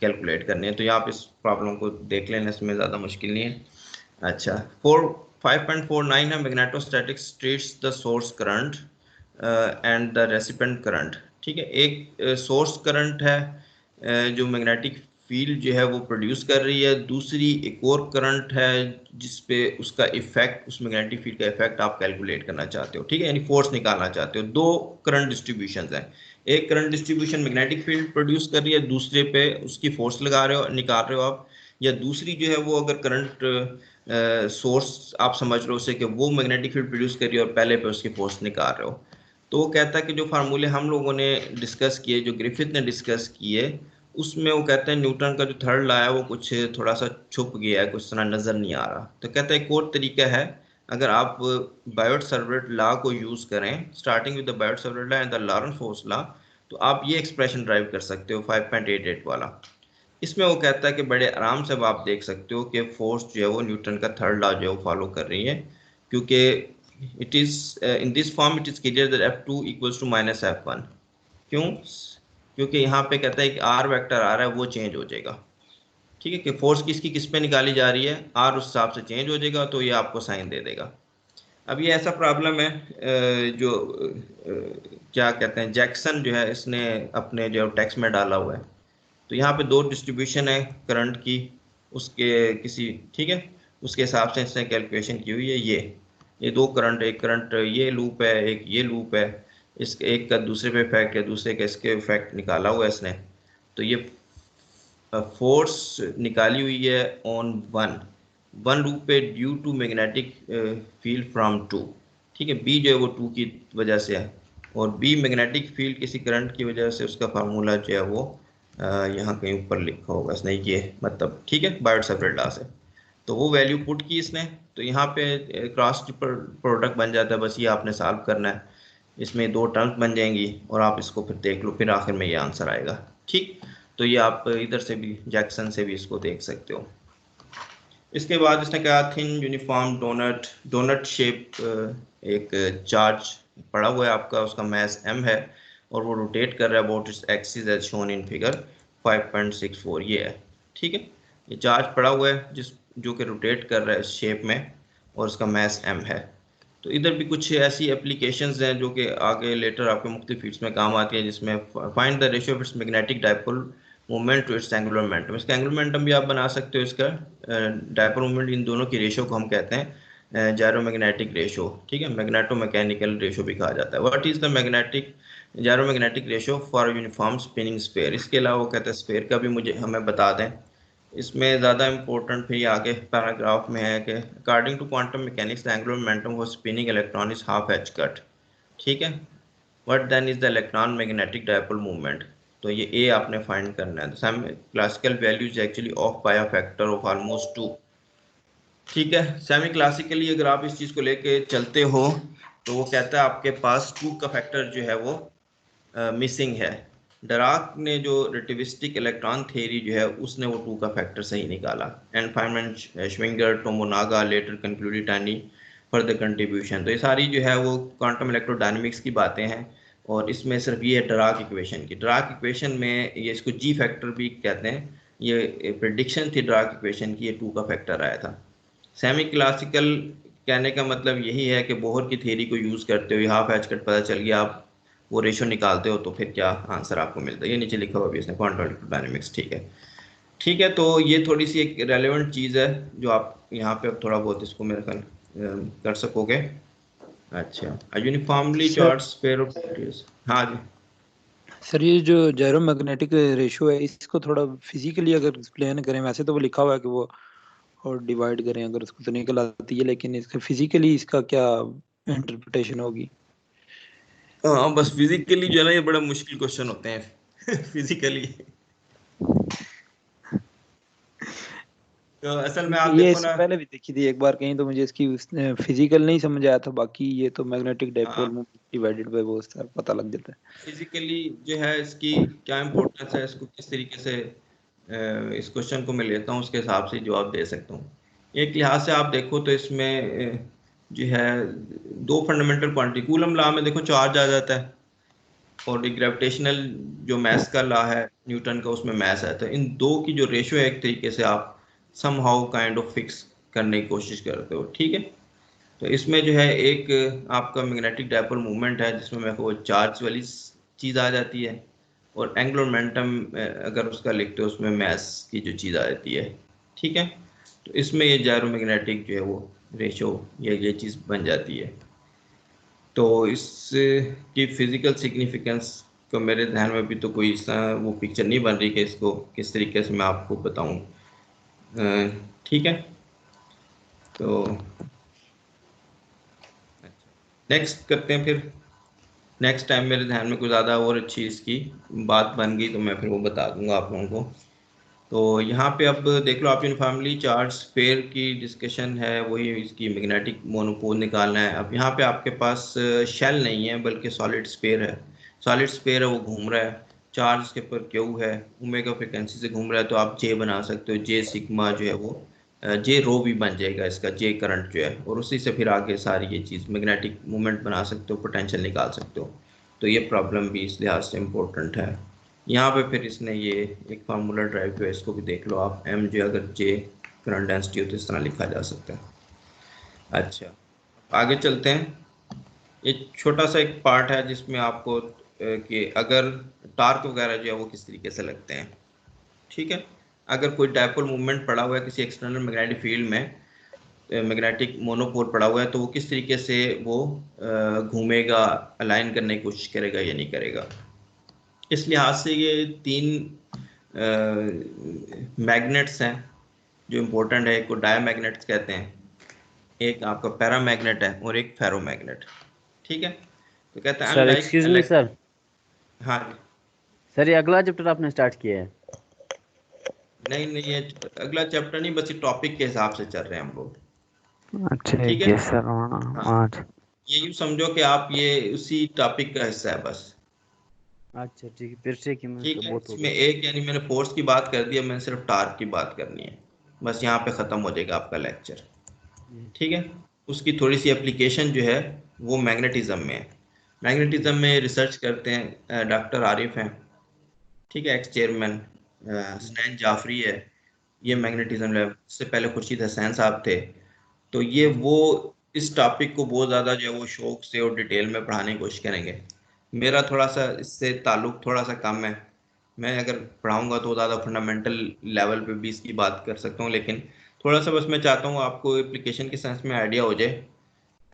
कैलकुलेट करनी है। तो यहाँ आप इस प्रॉब्लम को देख लेना, इसमें ज़्यादा मुश्किल नहीं है। अच्छा 5.49 है magnetostatics treats the source current and the recipient current, ठीक है। एक सोर्स करंट है जो मैग्नेटिक फील्ड जो है वो प्रोड्यूस कर रही है, दूसरी एक और करंट है जिस पे उसका इफेक्ट, उस मैग्नेटिक फील्ड का इफेक्ट आप कैलकुलेट करना चाहते हो, ठीक है, यानी फोर्स निकालना चाहते हो। दो करंट डिस्ट्रीब्यूशंस हैं, एक current distribution magnetic field produce कर रही है, दूसरे पे उसकी फोर्स लगा रहे हो, निकाल रहे हो आप। या दूसरी जो है वो अगर करंट सोर्स आप समझ रहे हो उसे कि वो मैग्नेटिक फील्ड प्रोड्यूस कर रही है और पहले पे उसकी फोर्स निकाल रहे हो। तो वो कहता है कि जो फार्मूले हम लोगों ने डिस्कस किए, जो ग्रिफिथ ने डिस्कस किए, उसमें वो कहते हैं न्यूटन का जो थर्ड लॉ है वो कुछ थोड़ा सा छुप गया है, कुछ तरह नज़र नहीं आ रहा। तो कहता है एक और तरीका है, अगर आप बायोट-सावर्त लॉ को यूज़ करें, starting with the Biot-Savart law and the Lawrence-force law, तो आप ये एक्सप्रेशन ड्राइव कर सकते हो 5.88 वाला। इसमें वो कहता है कि बड़े आराम से अब आप देख सकते हो कि फोर्स जो है वो न्यूटन का थर्ड लॉ जो है वो फॉलो कर रही है, क्योंकि it is in this form it is clear that F2 equals to minus F1। क्यों? क्योंकि यहाँ पे कहता है कि आर वेक्टर आ रहा है वो चेंज हो जाएगा, ठीक है, कि फोर्स किसकी किस पे निकाली जा रही है, आर उस हिसाब से चेंज हो जाएगा, तो ये आपको साइन दे देगा। अब ये ऐसा प्रॉब्लम है जो क्या कहते हैं, जैक्सन जो है इसने अपने जो टेक्स्ट में डाला हुआ है। तो यहाँ पे दो डिस्ट्रीब्यूशन है करंट की, उसके किसी, ठीक है, उसके हिसाब से इसने कैलकुलेशन की हुई है। ये दो करंट, एक करंट ये लूप है, एक ये लूप है, इस एक का दूसरे पे इफेक्ट है, दूसरे का इसके इफेक्ट निकाला हुआ है इसने। तो ये फोर्स निकाली हुई है ऑन वन लूप पे due to magnetic field from two, ठीक है। बी जो है वो टू की वजह से है और बी मैग्नेटिक फील्ड किसी करंट की वजह से, उसका फार्मूला जो है वो यहाँ कहीं ऊपर लिखा होगा इसने, ये मतलब, ठीक है, बायोट-सावर्त लॉ से। तो वो वैल्यू पुट की इसने, तो यहाँ पे क्रॉस प्रोडक्ट बन जाता है, बस ये आपने सॉल्व करना है, इसमें दो टर्म्स बन जाएंगी और आप इसको फिर देख लो, फिर आखिर में ये आंसर आएगा, ठीक। तो ये आप इधर से भी जैक्सन से भी इसको देख सकते हो। इसके बाद इसने कहा थिन यूनिफॉर्म डोनट शेप एक चार्ज पड़ा हुआ है आपका, उसका मास m है और वो रोटेट कर रहा है about its axis as shown in figure 5.64, ये है, ठीक है। ये चार्ज पड़ा हुआ है जो कि रोटेट कर रहा है इस शेप में और उसका मास m है। तो इधर भी कुछ ऐसी एप्लीकेशंस हैं जो कि आगे लेटर आपके मुख्तलिफ फील्ड्स में काम आती है, जिसमें find the ratio of its magnetic dipole moment to its angular momentum. इसका एंगुलर मोमेंटम भी आप बना सकते हो, इसका डायपोल मोमेंट, इन दोनों की रेशो को हम कहते हैं जायरोमैग्नेटिक रेशो, ठीक है, मैग्नेटो मैकेनिकल रेशो भी कहा जाता है। What is the magnetic gyromagnetic ratio for uniform spinning sphere. इसके अलावा वो कहते हैं स्फीयर का भी मुझे हमें बता दें। इसमें ज़्यादा इंपॉर्टेंट फिर आगे पैराग्राफ में है कि according to quantum mechanics the angular momentum for spinning electron is half h cut, ठीक है। What then is the electron magnetic dipole movement. तो ये ए आपने फाइंड करना है। Classical value is actually off by a factor of almost 2, ठीक है। सेमी क्लासिकली अगर आप इस चीज को लेके चलते हो तो वो कहता है आपके पास 2 का फैक्टर जो है वो मिसिंग है। डराक ने जो रिलेटिविस्टिक इलेक्ट्रॉन थ्योरी जो है उसने वो 2 का फैक्टर सही निकाला। And Feynman, Schwinger, Tomonaga later concluded any further contribution. तो ये सारी जो है वो क्वांटम इलेक्ट्रोडायनेमिक्स की बातें हैं, और इसमें सिर्फ ये है डराक इक्वेशन की। डराक इक्वेशन में ये इसको जी फैक्टर भी कहते हैं, ये प्रेडिक्शन थी डराक इक्वेशन की, ये 2 का फैक्टर आया था। सेमी क्लासिकल कहने का मतलब यही है कि बोहर की थ्योरी को यूज़ करते हुए हाफ एच कट पता चल गया, आप वो रेशो निकालते हो तो फिर क्या आंसर आपको मिलता है। ये नीचे लिखा हुआ भी इसने क्वांटम इलेक्ट्रोडायनेमिक्स, ठीक है। ठीक है, तो ये थोड़ी सी एक रेलेवेंट चीज़ है जो आप यहाँ पे अब थोड़ा बहुत इसको मेरे ख्याल कर सकोगे। अच्छा, uniformly sir charge sphere of particles. हाँ जी सर, ये जो जायरोमैग्नेटिक रेशियो है इसको थोड़ा फिजिकली अगर एक्सप्लेन करें। वैसे तो वो लिखा हुआ है कि वो और डिवाइड करें अगर उसको तो निकल आती है, लेकिन इसका फिजिकली इसका क्या इंटरप्रिटेशन होगी? हाँ, बस फिजिकली जो है ना ये बड़ा मुश्किल क्वेश्चन होते हैं फिजिकली। तो असल में आप ये देखो इससे ना, पहले भी देखी थी एक बार कहीं, तो मुझे इसकी फिजिकल नहीं समझ आया था। बाकी ये तो magnetic dipole moment divided by वो पता लग जाता है। फिजिकली जो है इसकी क्या इम्पोर्टेंस है, इसको किस तरीके से इस क्वेश्चन को मैं लेता हूँ उसके हिसाब से जवाब दे सकता हूँ। एक लिहाज से आप देखो तो इसमें जो है 2 फंडामेंटल क्वांटिटी, कूलम लॉ में देखो चार्ज आ जाता है, और ग्रेविटेशनल जो मैथ्स का लॉ है न्यूटन का उसमें मैथ्स है। तो इन दो की जो रेशियो है एक तरीके से आप समहाउ काइंड ऑफ फिक्स करने की कोशिश करते हो, ठीक है। तो इसमें जो है एक आपका मैग्नेटिक डायपोल मूवमेंट है जिसमें मेरे को चार्ज वाली चीज़ आ जाती है, और एंगुलर मोमेंटम अगर उसका लिखते हो उसमें मैस की जो चीज़ आ जाती है, ठीक है। तो इसमें ये जायरोमैग्नेटिक जो है वो रेशो ये चीज़ बन जाती है। तो इसकी फिजिकल सिग्निफिकेंस को मेरे ध्यान में भी तो कोई वो पिक्चर नहीं बन रही कि इसको किस तरीके से मैं आपको बताऊं, ठीक है। तो नेक्स्ट करते हैं फिर। नेक्स्ट टाइम मेरे ध्यान में कुछ ज़्यादा और अच्छी इसकी बात बन गई तो मैं फिर वो बता दूंगा आप लोगों को। तो यहाँ पे अब देख लो, आप यूनिफॉर्मली चार्ज स्फीयर की डिस्कशन है, वही इसकी मैग्नेटिक मोनोपोल निकालना है। अब यहाँ पे आपके पास शेल नहीं है बल्कि सॉलिड स्फीयर है। सॉलिड स्फीयर है, वो घूम रहा है, चार्ज के ऊपर क्यू है, ओमेगा फ्रिक्वेंसी से घूम रहा है, तो आप जे बना सकते हो, जे सिग्मा जो है वो जे रो भी बन जाएगा इसका, जे करंट जो है, और उसी से फिर आगे सारी ये चीज़ मैग्नेटिक मूवमेंट बना सकते हो, पोटेंशियल निकाल सकते हो। तो ये प्रॉब्लम भी इस लिहाज से इम्पोर्टेंट है। यहाँ पे फिर इसने ये एक फार्मूला ड्राइव किया, इसको भी देख लो आप, एम जो अगर जे करंट डेंसिटी हो तो इस तरह लिखा जा सकता है। अच्छा, आगे चलते हैं। एक छोटा सा एक पार्ट है जिसमें आपको कि अगर टार्क वगैरह जो है वो किस तरीके से लगते हैं, ठीक है। अगर कोई डायपोल मूवमेंट पड़ा हुआ है किसी एक्सटर्नल मैग्नेटिक फील्ड में, मैग्नेटिक मोनोपोल पड़ा हुआ है, तो वो किस तरीके से वो घूमेगा, अलाइन करने की कोशिश करेगा या नहीं करेगा। इस लिहाज से ये 3 मैग्नेट्स हैं जो इम्पोर्टेंट है। एक को डायमैग्नेट्स कहते हैं, एक आपका पैरामैग्नेट है, और एक फेरोमैग्नेट, ठीक है। तो कहते हैं sir unlike excuse me sir, हाँ जी। सर ये अगला चैप्टर आपने स्टार्ट किया है? नहीं नहीं, ये अगला चैप्टर नहीं, बस ये टॉपिक के हिसाब से चल रहे हैं हम लोग, अच्छा ठीक है। Yes sir. हाँ, हाँ ये यूँ समझो कि आप ये उसी टॉपिक का हिस्सा है बस, अच्छा ठीक है, फिर से कि मैं ठीक तो है। बहुत हो इसमें गया। एक यानी मैंने फोर्स की बात कर दी है, मैंने सिर्फ टार्क की बात करनी है, बस यहाँ पे ख़त्म हो जाएगा आपका लेक्चर, ठीक है। उसकी थोड़ी सी एप्लीकेशन जो है वो मैग्नेटिज्म में है। मैग्नेटिज्म में रिसर्च करते हैं डॉक्टर आरिफ हैं, ठीक है, एक्स चेयरमैन। स्नैन जाफरी है, ये मैग्नेटिज्म लैब से पहले खुर्शीद हसैन साहब थे। तो ये वो इस टॉपिक को बहुत ज़्यादा जो है वो शौक से और डिटेल में पढ़ाने की कोशिश करेंगे। मेरा थोड़ा सा इससे ताल्लुक थोड़ा सा कम है, मैं अगर पढ़ाऊंगा तो ज़्यादा फंडामेंटल लेवल पे भी इसकी बात कर सकता हूँ, लेकिन थोड़ा सा बस मैं चाहता हूँ आपको एप्लीकेशन के सेंस में आइडिया हो जाए,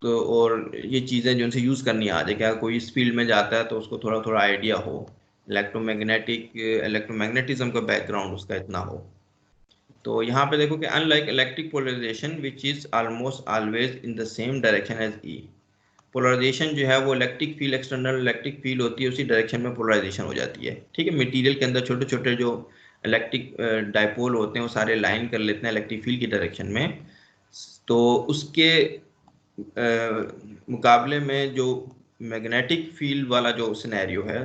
तो और ये चीज़ें जो उनसे यूज़ करनी आ जाए, क्या कोई इस फील्ड में जाता है तो उसको थोड़ा थोड़ा आइडिया हो, इलेक्ट्रोमैग्नेटिज्म का बैकग्राउंड उसका इतना हो। तो यहाँ पे देखो कि unlike electric polarization which is almost always in the same direction as E, polarization जो है वो electric field, external electric field होती है, उसी डायरेक्शन में पोलराइजेशन हो जाती है। ठीक है, मटेरियल के अंदर छोटे छोटे जो इलेक्ट्रिक डाइपोल होते हैं वो सारे लाइन कर लेते हैं इलेक्ट्रिक फील्ड की डायरेक्शन में। तो उसके मुकाबले में जो मैग्नेटिक फील्ड वाला जो सिनेरियो है,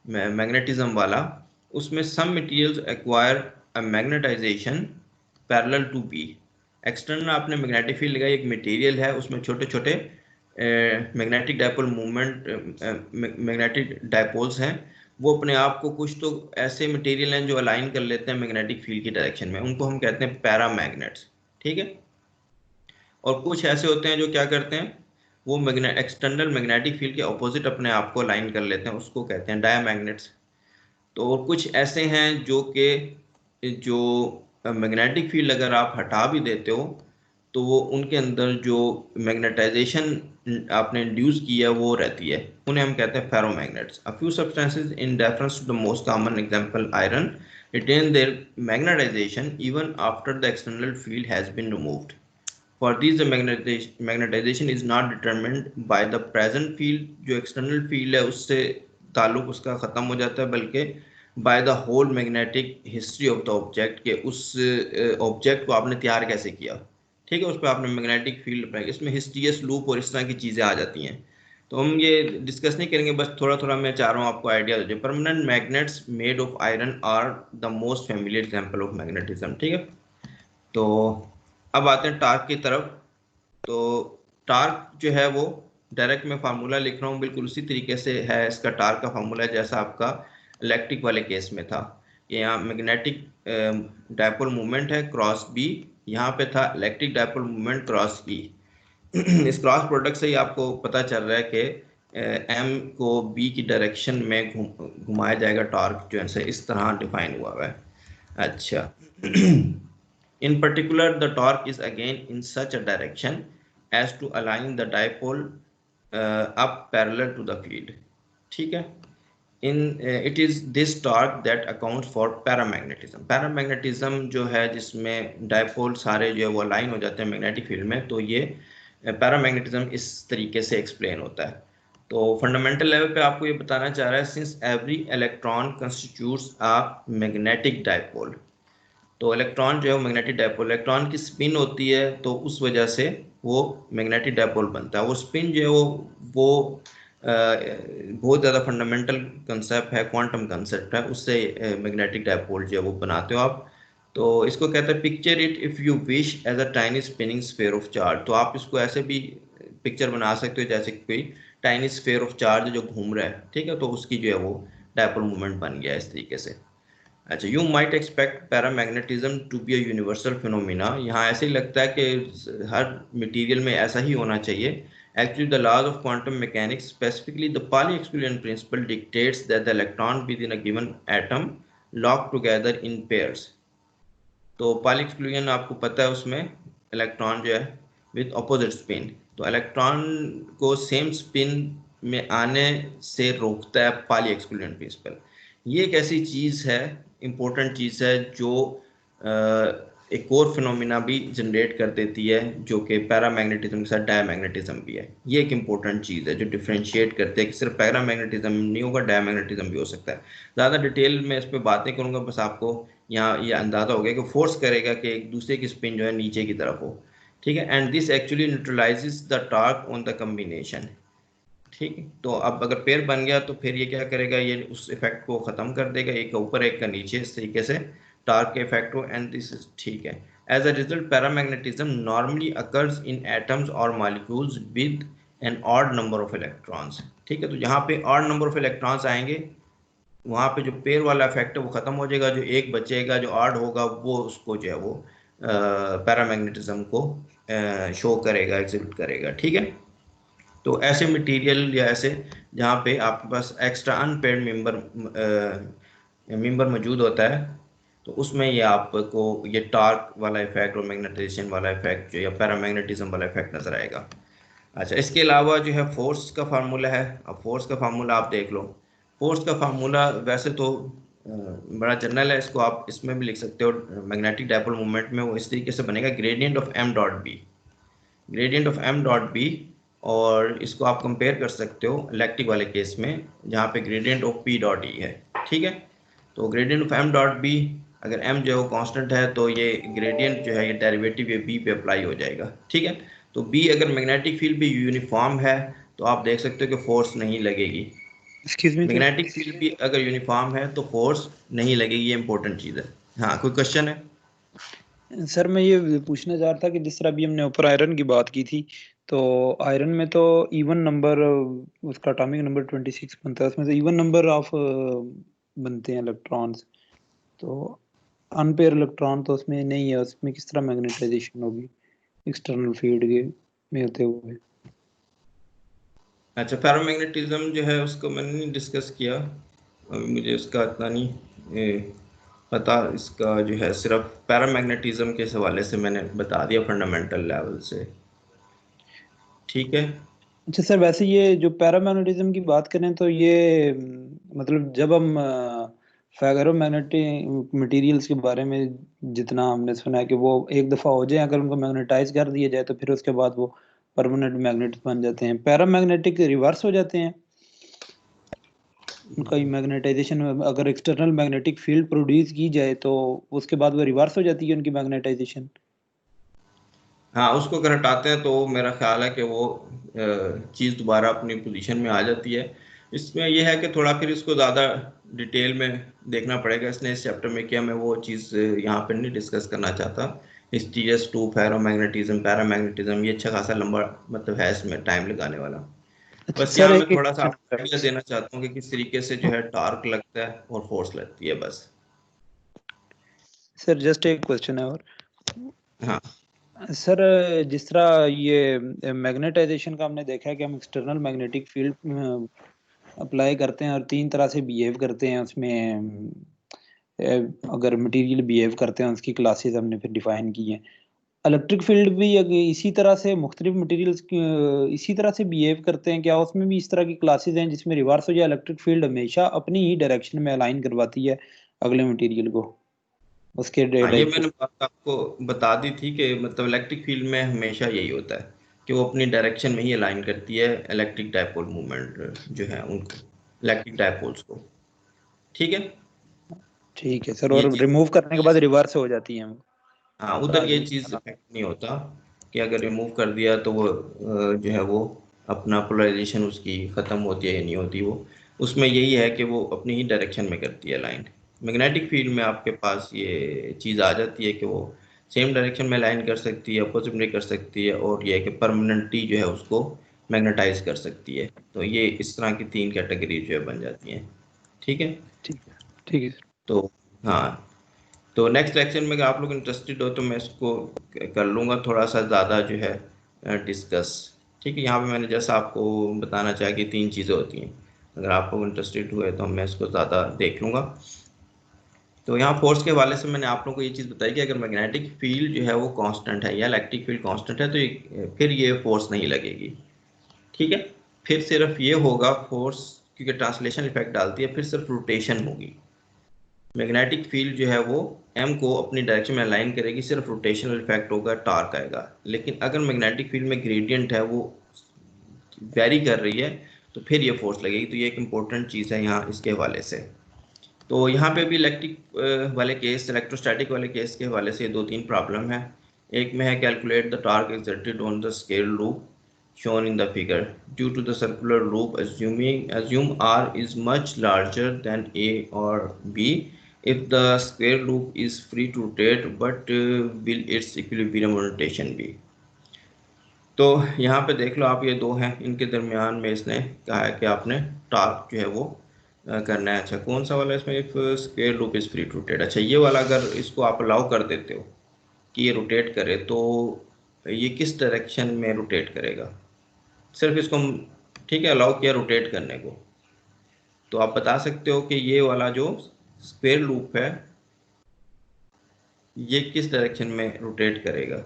मैग्नेटिज्म वाला, उसमें some materials acquire a magnetization parallel to B. External आपने मैग्नेटिक फील्ड लगाई, एक मटेरियल है उसमें छोटे छोटे magnetic dipole movement, magnetic dipoles हैं, वो अपने आप को कुछ तो ऐसे मटेरियल हैं जो अलाइन कर लेते हैं मैग्नेटिक फील्ड की डायरेक्शन में, उनको हम कहते हैं पैरामैग्नेट्स। ठीक है, और कुछ ऐसे होते हैं जो क्या करते हैं, वो एक्सटर्नल मैग्नेटिक फील्ड के ऑपोजिट अपने आप को अलाइन कर लेते हैं, उसको कहते हैं डायमैग्नेट्स। तो और कुछ ऐसे हैं जो कि जो मैग्नेटिक फील्ड अगर आप हटा भी देते हो तो वो उनके अंदर जो मैग्नेटाइजेशन आपने इंड्यूस किया वो रहती है, उन्हें हम कहते हैं ferromagnets. A few substances in reference to the most common example iron retain their magnetization even after the external field has been removed. For these the magnetization is not determined by the present field, जो external field है उससे ताल्लुक उसका ख़त्म हो जाता है, बल्कि by the whole magnetic history of the object, के उस ऑब्जेक्ट को आपने तैयार कैसे किया। ठीक है, उस पर आपने मैग्नेटिक फील्ड अप्लाई, इसमें हिस्ट्रियस लूप और इस तरह की चीज़ें आ जाती हैं, तो हम ये डिस्कस नहीं करेंगे, बस थोड़ा थोड़ा मैं चाह रहा हूँ आपको आइडिया हो जाए। Permanent magnets made of iron are the most familiar example of magnetism. ठीक है, तो अब आते हैं टार्क की तरफ। तो टार्क जो है वो डायरेक्ट मैं फार्मूला लिख रहा हूँ, बिल्कुल उसी तरीके से है इसका टार्क का फार्मूला जैसा आपका इलेक्ट्रिक वाले केस में था। ये यहाँ मैग्नेटिक डायपोल मूवमेंट है क्रॉस बी, यहाँ पे था इलेक्ट्रिक डायपोल मूवमेंट क्रॉस ई। इस क्रॉस प्रोडक्ट से ही आपको पता चल रहा है कि एम को बी की डायरेक्शन में घुमाया जाएगा, टॉर्क जो है इस तरह डिफाइन हुआ है। अच्छा, in particular the torque is again in such a direction as to align the dipole up parallel to the field. ठीक है, it is this torque that accounts for paramagnetism. paramagnetism जो है जिसमें डायपोल सारे जो है वो अलाइन हो जाते हैं मैग्नेटिक फील्ड में, तो ये पैरामैग्नेटिज्म इस तरीके से एक्सप्लेन होता है। तो फंडामेंटल लेवल पे आपको ये बताना चाह रहा है, since every electron constitutes a magnetic dipole, तो इलेक्ट्रॉन जो है वो मैग्नेटिक डायपोल, इलेक्ट्रॉन की स्पिन होती है तो उस वजह से वो मैग्नेटिक डायपोल बनता है। वो स्पिन जो है वो बहुत ज़्यादा फंडामेंटल कंसेप्ट है, क्वांटम कंसेप्ट है, उससे मैग्नेटिक डायपोल जो है वो बनाते हो आप। तो इसको कहते हैं picture it if you wish as a tiny spinning sphere of charge. तो आप इसको ऐसे भी पिक्चर बना सकते हो जैसे कोई टाइनी स्फीयर ऑफ चार्ज जो घूम रहा है। ठीक है, तो उसकी जो है वो डायपोल मूवमेंट बन गया इस तरीके से। अच्छा, you might expect paramagnetism to be a universal phenomena. यहाँ ऐसे ही लगता है कि हर मटेरियल में ऐसा ही होना चाहिए। Actually the laws of quantum mechanics, specifically the Pauli exclusion principle, dictates that the electron within a given atom lock together in pairs. तो पाली एक्सक्लूजन आपको पता है, उसमें इलेक्ट्रॉन जो है विद अपोजिट स्पिन, तो इलेक्ट्रॉन को same spin में आने से रोकता है पाली एक्सक्लूजन प्रिंसिपल। ये एक ऐसी चीज़ है, इम्पोर्टेंट चीज़ है, जो एक और फिनोमिना भी जनरेट कर देती है जो कि पैरामैग्नेटिज्म के साथ डायमैग्नेटिज्म भी है। ये एक इम्पोर्टेंट चीज़ है जो डिफ्रेंशिएट करते हैं कि सिर्फ पैरामैग्नेटिज्म नहीं होगा, डायमैग्नेटिज्म भी हो सकता है। ज़्यादा डिटेल में इस पर बातें करूँगा, बस आपको यहाँ ये अंदाज़ा हो गया कि फोर्स करेगा कि एक दूसरे की स्पिन जो है नीचे की तरफ हो। ठीक है, and this actually neutralises the torque on the combination. ठीक है, तो अब अगर पेयर बन गया तो फिर ये क्या करेगा, ये उस इफेक्ट को ख़त्म कर देगा, एक का ऊपर एक का नीचे, इस तरीके से टार्क के इफेक्ट हो, एंड दिस इज ठीक है। As a result paramagnetism normally occurs in atoms और molecules with an odd number of electrons. ठीक है, तो यहाँ पे ऑड नंबर ऑफ इलेक्ट्रॉन्स आएंगे, वहाँ पे जो पेयर वाला इफेक्ट है वो ख़त्म हो जाएगा, जो एक बचेगा जो ऑड होगा वो उसको जो है वो पैरामैग्नेटिज्म को शो करेगा, एग्जिबिट करेगा। ठीक है, तो ऐसे मटेरियल या ऐसे जहाँ पे आपके पास एक्स्ट्रा अनपेयर्ड मेंबर मेंबर मौजूद होता है तो उसमें ये आपको ये टार्क वाला इफेक्ट और मैग्नेटाइजेशन वाला इफेक्ट जो या पैरामैग्नेटिज्म वाला इफेक्ट नजर आएगा। अच्छा, इसके अलावा जो है फोर्स का फार्मूला है। अब फोर्स का फार्मूला आप देख लो। फोर्स का फार्मूला वैसे तो बड़ा जनरल है, इसको आप इसमें भी लिख सकते हो मैग्नेटिक डायपोल मूवमेंट में। वो इस तरीके से बनेगा, gradient of m dot B, gradient of m dot B. और इसको आप कंपेयर कर सकते हो इलेक्ट्रिक वाले केस में जहाँ पे gradient of p dot E है। ठीक है, तो gradient of m dot B, अगर एम जो है वो कांस्टेंट है तो ये ग्रेडियंट जो है ये डेरिवेटिव ये बी पे अप्लाई हो जाएगा। ठीक है, तो बी अगर मैग्नेटिक फील्ड भी यूनिफॉर्म है तो आप देख सकते हो कि फोर्स नहीं लगेगी। Excuse me sir, magnetic field भी अगर यूनिफॉर्म है तो फोर्स नहीं लगेगी, ये इंपॉर्टेंट चीज़ है। हाँ, कोई क्वेश्चन है? सर मैं ये पूछना चाह रहा था कि जिस तरह अभी हमने ऊपर आयरन की बात की थी, तो आयरन में तो इवन नंबर, उसका एटॉमिक नंबर 26 बनता है, उसमें से इवन नंबर ऑफ बनते हैं इलेक्ट्रॉन्स, तो अनपेयर इलेक्ट्रॉन तो उसमें नहीं है, उसमें किस तरह मैग्नेटाइजेशन होगी एक्सटर्नल फील्ड के में होते हुए? अच्छा, पैरामैग्नेटिज्म जो है उसको मैंने नहीं डिस्कस किया, अभी मुझे उसका इतना नहीं पता। इसका जो है सिर्फ पैरामैग्नेटिज्म के हवाले से मैंने बता दिया फंडामेंटल लेवल से। ठीक है। अच्छा सर, वैसे ये जो पैरामैग्नेटिज्म की बात करें तो ये मतलब जब हम फेरोमैग्नेटिक मटेरियल्स के बारे में जितना हमने सुना है कि वो एक दफ़ा हो जाए, अगर उनको मैग्नेटाइज कर दिया जाए तो फिर उसके बाद वो परमानेंट मैग्नेट बन जाते हैं। पैरामैग्नेटिक रिवर्स हो जाते हैं उनका मैग्नेटाइजेशन, अगर एक्सटर्नल मैग्नेटिक फील्ड प्रोड्यूस की जाए तो उसके बाद वो रिवर्स हो जाती है उनकी मैग्नेटाइजेशन। हाँ, उसको अगर हटाते हैं तो मेरा ख्याल है कि वो चीज़ दोबारा अपनी पोजीशन में आ जाती है। इसमें यह है कि थोड़ा फिर इसको ज़्यादा डिटेल में देखना पड़ेगा, इसने इस चैप्टर में किया। मैं वो चीज़ यहाँ पर नहीं डिस्कस करना चाहता। हिस्टीरियस टू फेरोमैग्नेटिज्म पैरामैग्नेटिज्म, ये अच्छा खासा लंबा मतलब है, इसमें टाइम लगाने वाला। अच्छा बस सर, यहाँ मैं एक थोड़ा सा आपको आइडिया देना चाहता हूँ कि किस तरीके से जो है टार्क लगता है और फोर्स लगती है, बस। सर जस्ट एक क्वेश्चन है और हाँ सर, जिस तरह ये मैग्नेटाइजेशन का हमने देखा है कि हम एक्सटर्नल मैग्नेटिक फील्ड अप्लाई करते हैं और तीन तरह से बिहेव करते हैं उसमें, अगर मटेरियल बिहेव करते हैं उसकी क्लासेस हमने फिर डिफाइन की हैं। इलेक्ट्रिक फील्ड भी इसी तरह से मुख्तलिफ मटेरियल्स इसी तरह से बिहेव करते हैं क्या? उसमें भी इस तरह की क्लासेस हैं जिसमें रिवर्स हो जाए, इलेक्ट्रिक फील्ड हमेशा अपनी ही डायरेक्शन में अलाइन करवाती है अगले मटेरियल को उसके हाँ, ये डायपोल? मैंने बात आपको बता दी थी कि मतलब इलेक्ट्रिक फील्ड में हमेशा यही होता है कि वो अपनी डायरेक्शन में ही अलाइन करती है इलेक्ट्रिक डायपोल मूवमेंट जो है उनको, इलेक्ट्रिक डायपोल्स को। ठीक है, ठीक है सर, ये और रिमूव करने के चीज़। बाद रिवर्स हो जाती है वो हाँ, उधर ये ट्रांजिशन चीज़ वाला। इफेक्ट नहीं होता कि अगर रिमूव कर दिया तो वो जो है वो अपना पोलराइजेशन उसकी ख़त्म होती है या नहीं होती। वो उसमें यही है कि वो अपनी ही डायरेक्शन में करती है लाइन। मैग्नेटिक फील्ड में आपके पास ये चीज़ आ जाती है कि वो सेम डायरेक्शन में लाइन कर सकती है, अपोजिट में कर सकती है, और ये है कि परमानेंटली जो है उसको मैग्नेटाइज कर सकती है। तो ये इस तरह की तीन कैटेगरी जो है बन जाती हैं। ठीक है, ठीक है, ठीक है सर। तो हाँ, तो नेक्स्ट लेक्चर में अगर आप लोग इंटरेस्टेड हो तो मैं इसको कर लूँगा थोड़ा सा ज़्यादा जो है डिस्कस। ठीक है, यहाँ पे मैंने जैसा आपको बताना चाहा कि तीन चीज़ें होती हैं। अगर आप लोग इंटरेस्टेड हुए तो मैं इसको ज़्यादा देख लूँगा। तो यहाँ फोर्स के हवाले से मैंने आप लोगों को ये चीज़ बताई कि अगर मैग्नेटिक फील्ड जो है वो कांस्टेंट है या इलेक्ट्रिक फील्ड कांस्टेंट है तो फिर ये फोर्स नहीं लगेगी। ठीक है, फिर सिर्फ ये होगा फोर्स, क्योंकि ट्रांसलेशन इफेक्ट डालती है, फिर सिर्फ रोटेशन होगी। मैग्नेटिक फील्ड जो है वो एम को अपनी डायरेक्शन में अलाइन करेगी, सिर्फ रोटेशनल इफेक्ट होगा, टार्क आएगा। लेकिन अगर मैग्नेटिक फील्ड में ग्रेडियंट है वो वेरी कर रही है तो फिर ये फोर्स लगेगी। तो ये एक इंपॉर्टेंट चीज़ है यहाँ इसके हवाले से। तो यहाँ पे भी इलेक्ट्रिक वाले केस, इलेक्ट्रोस्टैटिक वाले केस के हवाले से दो तीन प्रॉब्लम है। एक में है calculate the torque exerted on the scale loop shown in the figure due to the circular loop, assume R is much larger than A or B if the square loop is free to rotate, but will its equilibrium rotation be? तो यहाँ पे देख लो आप, ये दो हैं, इनके दरमियान में इसने कहा है कि आपने टार्क जो है वो करना है। अच्छा, कौन सा वाला इसमें, if square loop is free to rotate. अच्छा, ये वाला अगर इसको आप अलाउ कर देते हो कि ये रोटेट करे तो ये किस डायरेक्शन में रोटेट करेगा? सिर्फ इसको ठीक है अलाउ किया रोटेट करने को, तो आप बता सकते हो कि ये वाला जो स्क्वायर लूप है ये किस डायरेक्शन में रोटेट करेगा?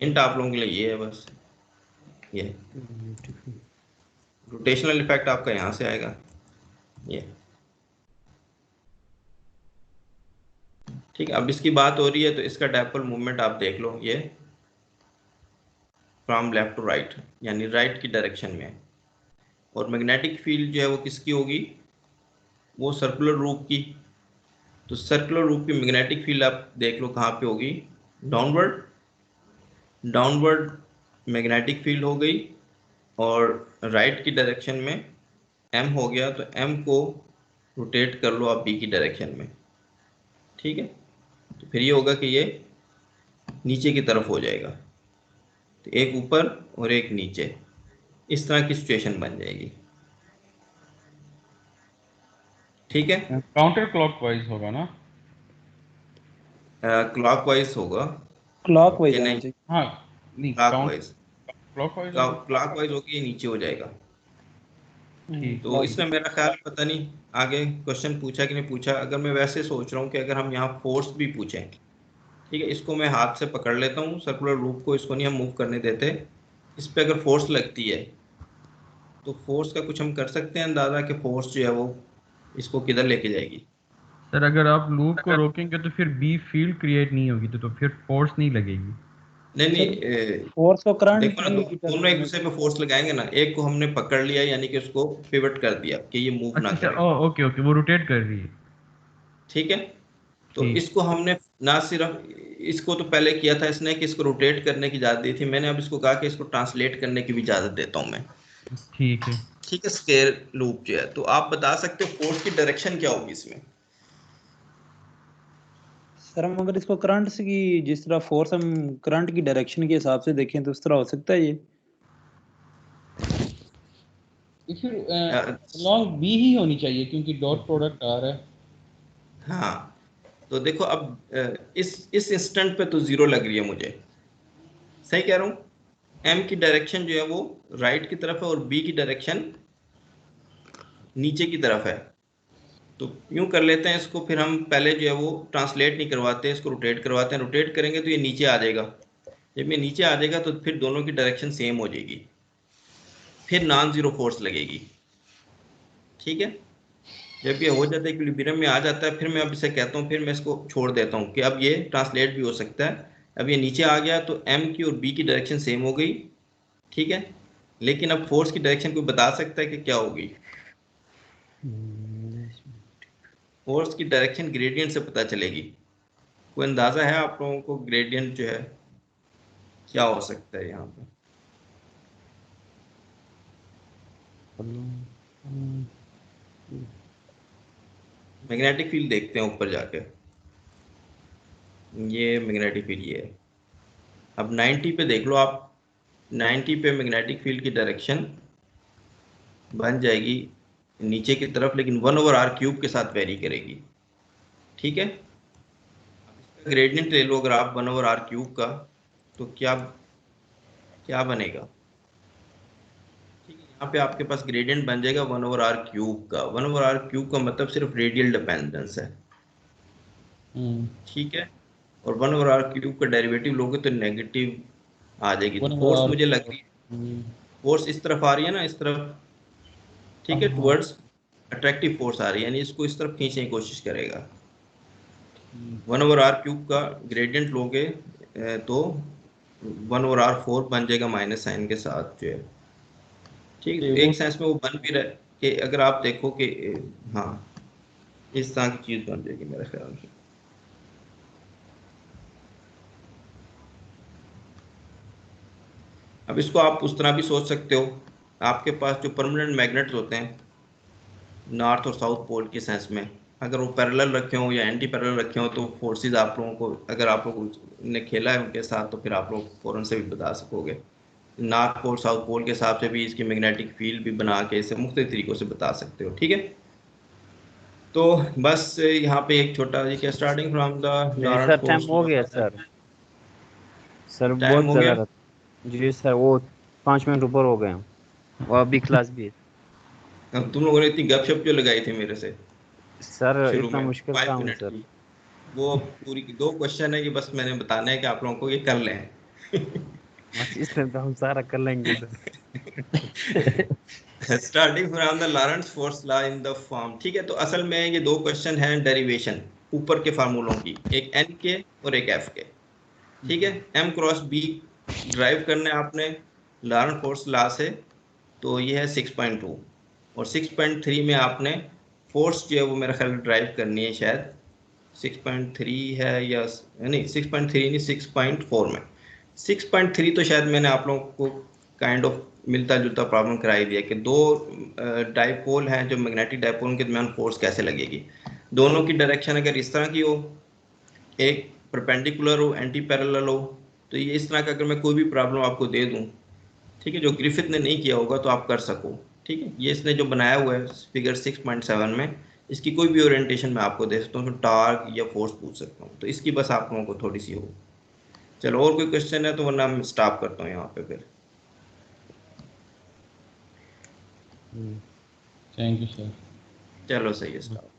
हिंट आप लोगों के लिए ये है बस, ये रोटेशनल इफेक्ट आपका यहां से आएगा, ये ठीक है। अब इसकी बात हो रही है तो इसका डायपोल मूवमेंट आप देख लो, ये फ्रॉम लेफ्ट टू राइट यानी राइट की डायरेक्शन में, और मैग्नेटिक फील्ड जो है वो किसकी होगी? वो सर्कुलर रूप की। तो सर्कुलर रूप की मैग्नेटिक फील्ड आप देख लो कहाँ पे होगी? डाउनवर्ड, डाउनवर्ड मैग्नेटिक फील्ड हो गई, और राइट की डायरेक्शन में एम हो गया, तो एम को रोटेट कर लो आप बी की डायरेक्शन में, ठीक है। तो फिर ये होगा कि ये नीचे की तरफ हो जाएगा, तो एक ऊपर और एक नीचे, इस तरह की सिचुएशन बन जाएगी, ठीक है। काउंटर क्लॉकवाइज होगा ना? क्लॉकवाइज होगा क्लॉकवाइज कि आना नहीं? चाहिए। हाँ नहीं, क्लॉकवाइज, क्लॉकवाइज क्लॉकवाइज होगी, नीचे हो जाएगा। ठीक। तो इसमें मेरा ख्याल पता नहीं आगे क्वेश्चन पूछा कि नहीं पूछा। अगर मैं वैसे सोच रहा हूँ कि अगर हम यहाँ फोर्स भी पूछें, ठीक है, इसको मैं हाथ से पकड़ लेता हूँ सर्कुलर लूप को, इसको नहीं हम मूव करने देते। इस पे अगर फोर्स लगती है तो फोर्स का कुछ हम कर सकते हैं अंदाजा कि फोर्स जो है वो इसको किधर लेके जाएगी? सर अगर आप लूप को रोकेंगे तो फिर बी फील्ड क्रिएट नहीं होगी, तो फिर फोर्स नहीं लगेगी। नहीं नहीं, फोर्स को करंट देखो ना, दोनों एक दूसरे पे फोर्स लगाएंगे ना। एक को हमने पकड़ लिया यानी कि उसको पिवट कर दिया कि ये मूव ना अच्छा करे, ओके ओके, वो रोटेट कर रही है। ठीक है। तो ठीक। इसको हमने ना सिर्फ इसको तो पहले किया था इसने कि इसको रोटेट करने की इजाजत दी थी, मैंने अब इसको कहा कि इसको ट्रांसलेट करने की भी इजाजत देता हूं मैं, ठीक है। ठीक है। स्क्वायर लूप जो है, तो आप बता सकते हो फोर्स की डायरेक्शन क्या होगी इसमें? सर हम अगर इसको करंट से की जिस तरह फोर्स हम करंट की डायरेक्शन के हिसाब से देखें तो उस तरह हो सकता है ये। फिर लॉन्ग बी ही होनी चाहिए क्योंकि डॉट प्रोडक्ट आ रहा है। हाँ, तो देखो अब इस इंस्टेंट पे तो जीरो लग रही है मुझे, सही कह रहा हूँ। एम की डायरेक्शन जो है वो राइट की तरफ है और बी की डायरेक्शन नीचे की तरफ है। तो यूं कर लेते हैं इसको, फिर हम पहले जो है वो ट्रांसलेट नहीं करवाते, इसको रोटेट करवाते हैं। रोटेट करेंगे तो ये नीचे आ जाएगा, जब ये नीचे आ जाएगा तो फिर दोनों की डायरेक्शन सेम हो जाएगी, फिर नॉन जीरो फोर्स लगेगी, ठीक है। जब ये हो जाता है इक्विलिब्रियम में आ जाता है, फिर मैं अब इसे कहता हूँ, फिर मैं इसको छोड़ देता हूँ कि अब ये ट्रांसलेट भी हो सकता है। अब ये नीचे आ गया तो एम की और बी की डायरेक्शन सेम हो गई, ठीक है। लेकिन अब फोर्स की डायरेक्शन कोई बता सकता है कि क्या होगी? फोर्स की डायरेक्शन ग्रेडियंट से पता चलेगी। कोई अंदाजा है आप लोगों को ग्रेडियंट जो है क्या हो सकता है यहाँ पे? मैग्नेटिक फील्ड देखते हैं ऊपर जाके, ये मैग्नेटिक फील्ड ये है। अब 90 पे देख लो आप, 90 पे मैग्नेटिक फील्ड की डायरेक्शन बन जाएगी नीचे की तरफ, लेकिन 1/r³ के साथ वेरी करेगी, ठीक है। ग्रेडियंट ले लो अगर आप 1/r³ का, तो क्या क्या बनेगा? ठीक है, यहाँ पे आपके पास ग्रेडियंट बन जाएगा 1/r³ का। 1/r³ का मतलब सिर्फ रेडियल डिपेंडेंस है, ठीक है। और 1/r³ का डेरिवेटिव लोगे तो नेगेटिव आ जाएगी। तो फोर्स मुझे लग रही है, फोर्स इस तरफ आ रही है ना, इस तरफ, ठीक है, टुवर्ड्स अट्रैक्टिव फोर्स आ रही है, यानी इसको इस तरफ खींचने की कोशिश करेगा। 1/r³ का ग्रेडियंट लोगे तो 1/r4 बन जाएगा माइनस साइन के साथ जो है, ठीक है। एक सेंस में वो बन भी रहा है कि अगर आप देखो कि हाँ इस तरह की चीज बन जाएगी मेरे ख्याल से। अब इसको आप उस तरह भी सोच सकते हो, आपके पास जो परमानेंट मैग्नेट्स होते हैं नॉर्थ और साउथ पोल के सेंस में, अगर वो पैरेलल रखे हों या एंटी पैरेलल रखे हों, तो फोर्सेस आप लोगों को, अगर आप लोगों ने खेला है उनके साथ, तो फिर आप लोग फौरन से भी बता सकोगे। नॉर्थ पोल साउथ पोल के हिसाब से भी इसकी मैग्नेटिक फील्ड भी बना के इसे मुख्तलिफ तरीकों से बता सकते हो, ठीक है। तो बस यहाँ पे एक छोटा जी क्या स्टार्टिंग फ्रॉम द टाइम हो गया सर। सर टाइम बहुत हो गया। ज़्यादा जी सर, वो 5 मिनट ऊपर हो गए हैं और अभी क्लास भी है अब तुम लोगों ने इतनी गपशप जो लगाई थी मेरे से सर। शुरू इतना में मुश्किल 5 काम है मिनट सर। की, वो पूरी 2 क्वेश्चन है कि बस मैंने बताना है कि आप लोगों को ये कर लें। बस इसमें तो हम सारा कर लेंगे sir. Starting from the Lorentz force law in the form, ठीक है। तो असल में ये 2 क्वेश्चन हैं डेरिवेशन ऊपर के फार्मूलों की, एक एन के और एक एफ के, ठीक है। एम क्रॉस बी ड्राइव करने आपने लॉरेंट फोर्स लॉ से, तो ये है 6.2 और 6.3 में आपने फोर्स जो है वो मेरा ख्याल ड्राइव करनी है शायद 6.3 है या नहीं 6.3 नहीं 6.4 में 6.3 तो शायद मैंने आप लोगों को काइंड ऑफ मिलता जुलता प्रॉब्लम कराई दिया कि 2 डाइपोल हैं जो मैग्नेटिक डाइपोल, उनके दरमियान फोर्स कैसे लगेगी। दोनों की डायरेक्शन अगर इस तरह की हो, एक परपेंडिकुलर हो, एंटी पैरेलल हो, तो ये इस तरह का अगर मैं कोई भी प्रॉब्लम आपको दे दूं, ठीक है, जो ग्रिफिथ ने नहीं किया होगा तो आप कर सको, ठीक है। ये इसने जो बनाया हुआ है फिगर 6.7 में, इसकी कोई भी ओरिएंटेशन मैं आपको दे सकता हूँ, टार्क या फोर्स पूछ सकता हूँ, तो इसकी बस आप लोगों को थोड़ी सी हो। चलो और कोई क्वेश्चन है तो वरना मैं स्टॉप करता हूँ यहाँ पे फिर। Thank you sir. चलो सही है, स्टॉप।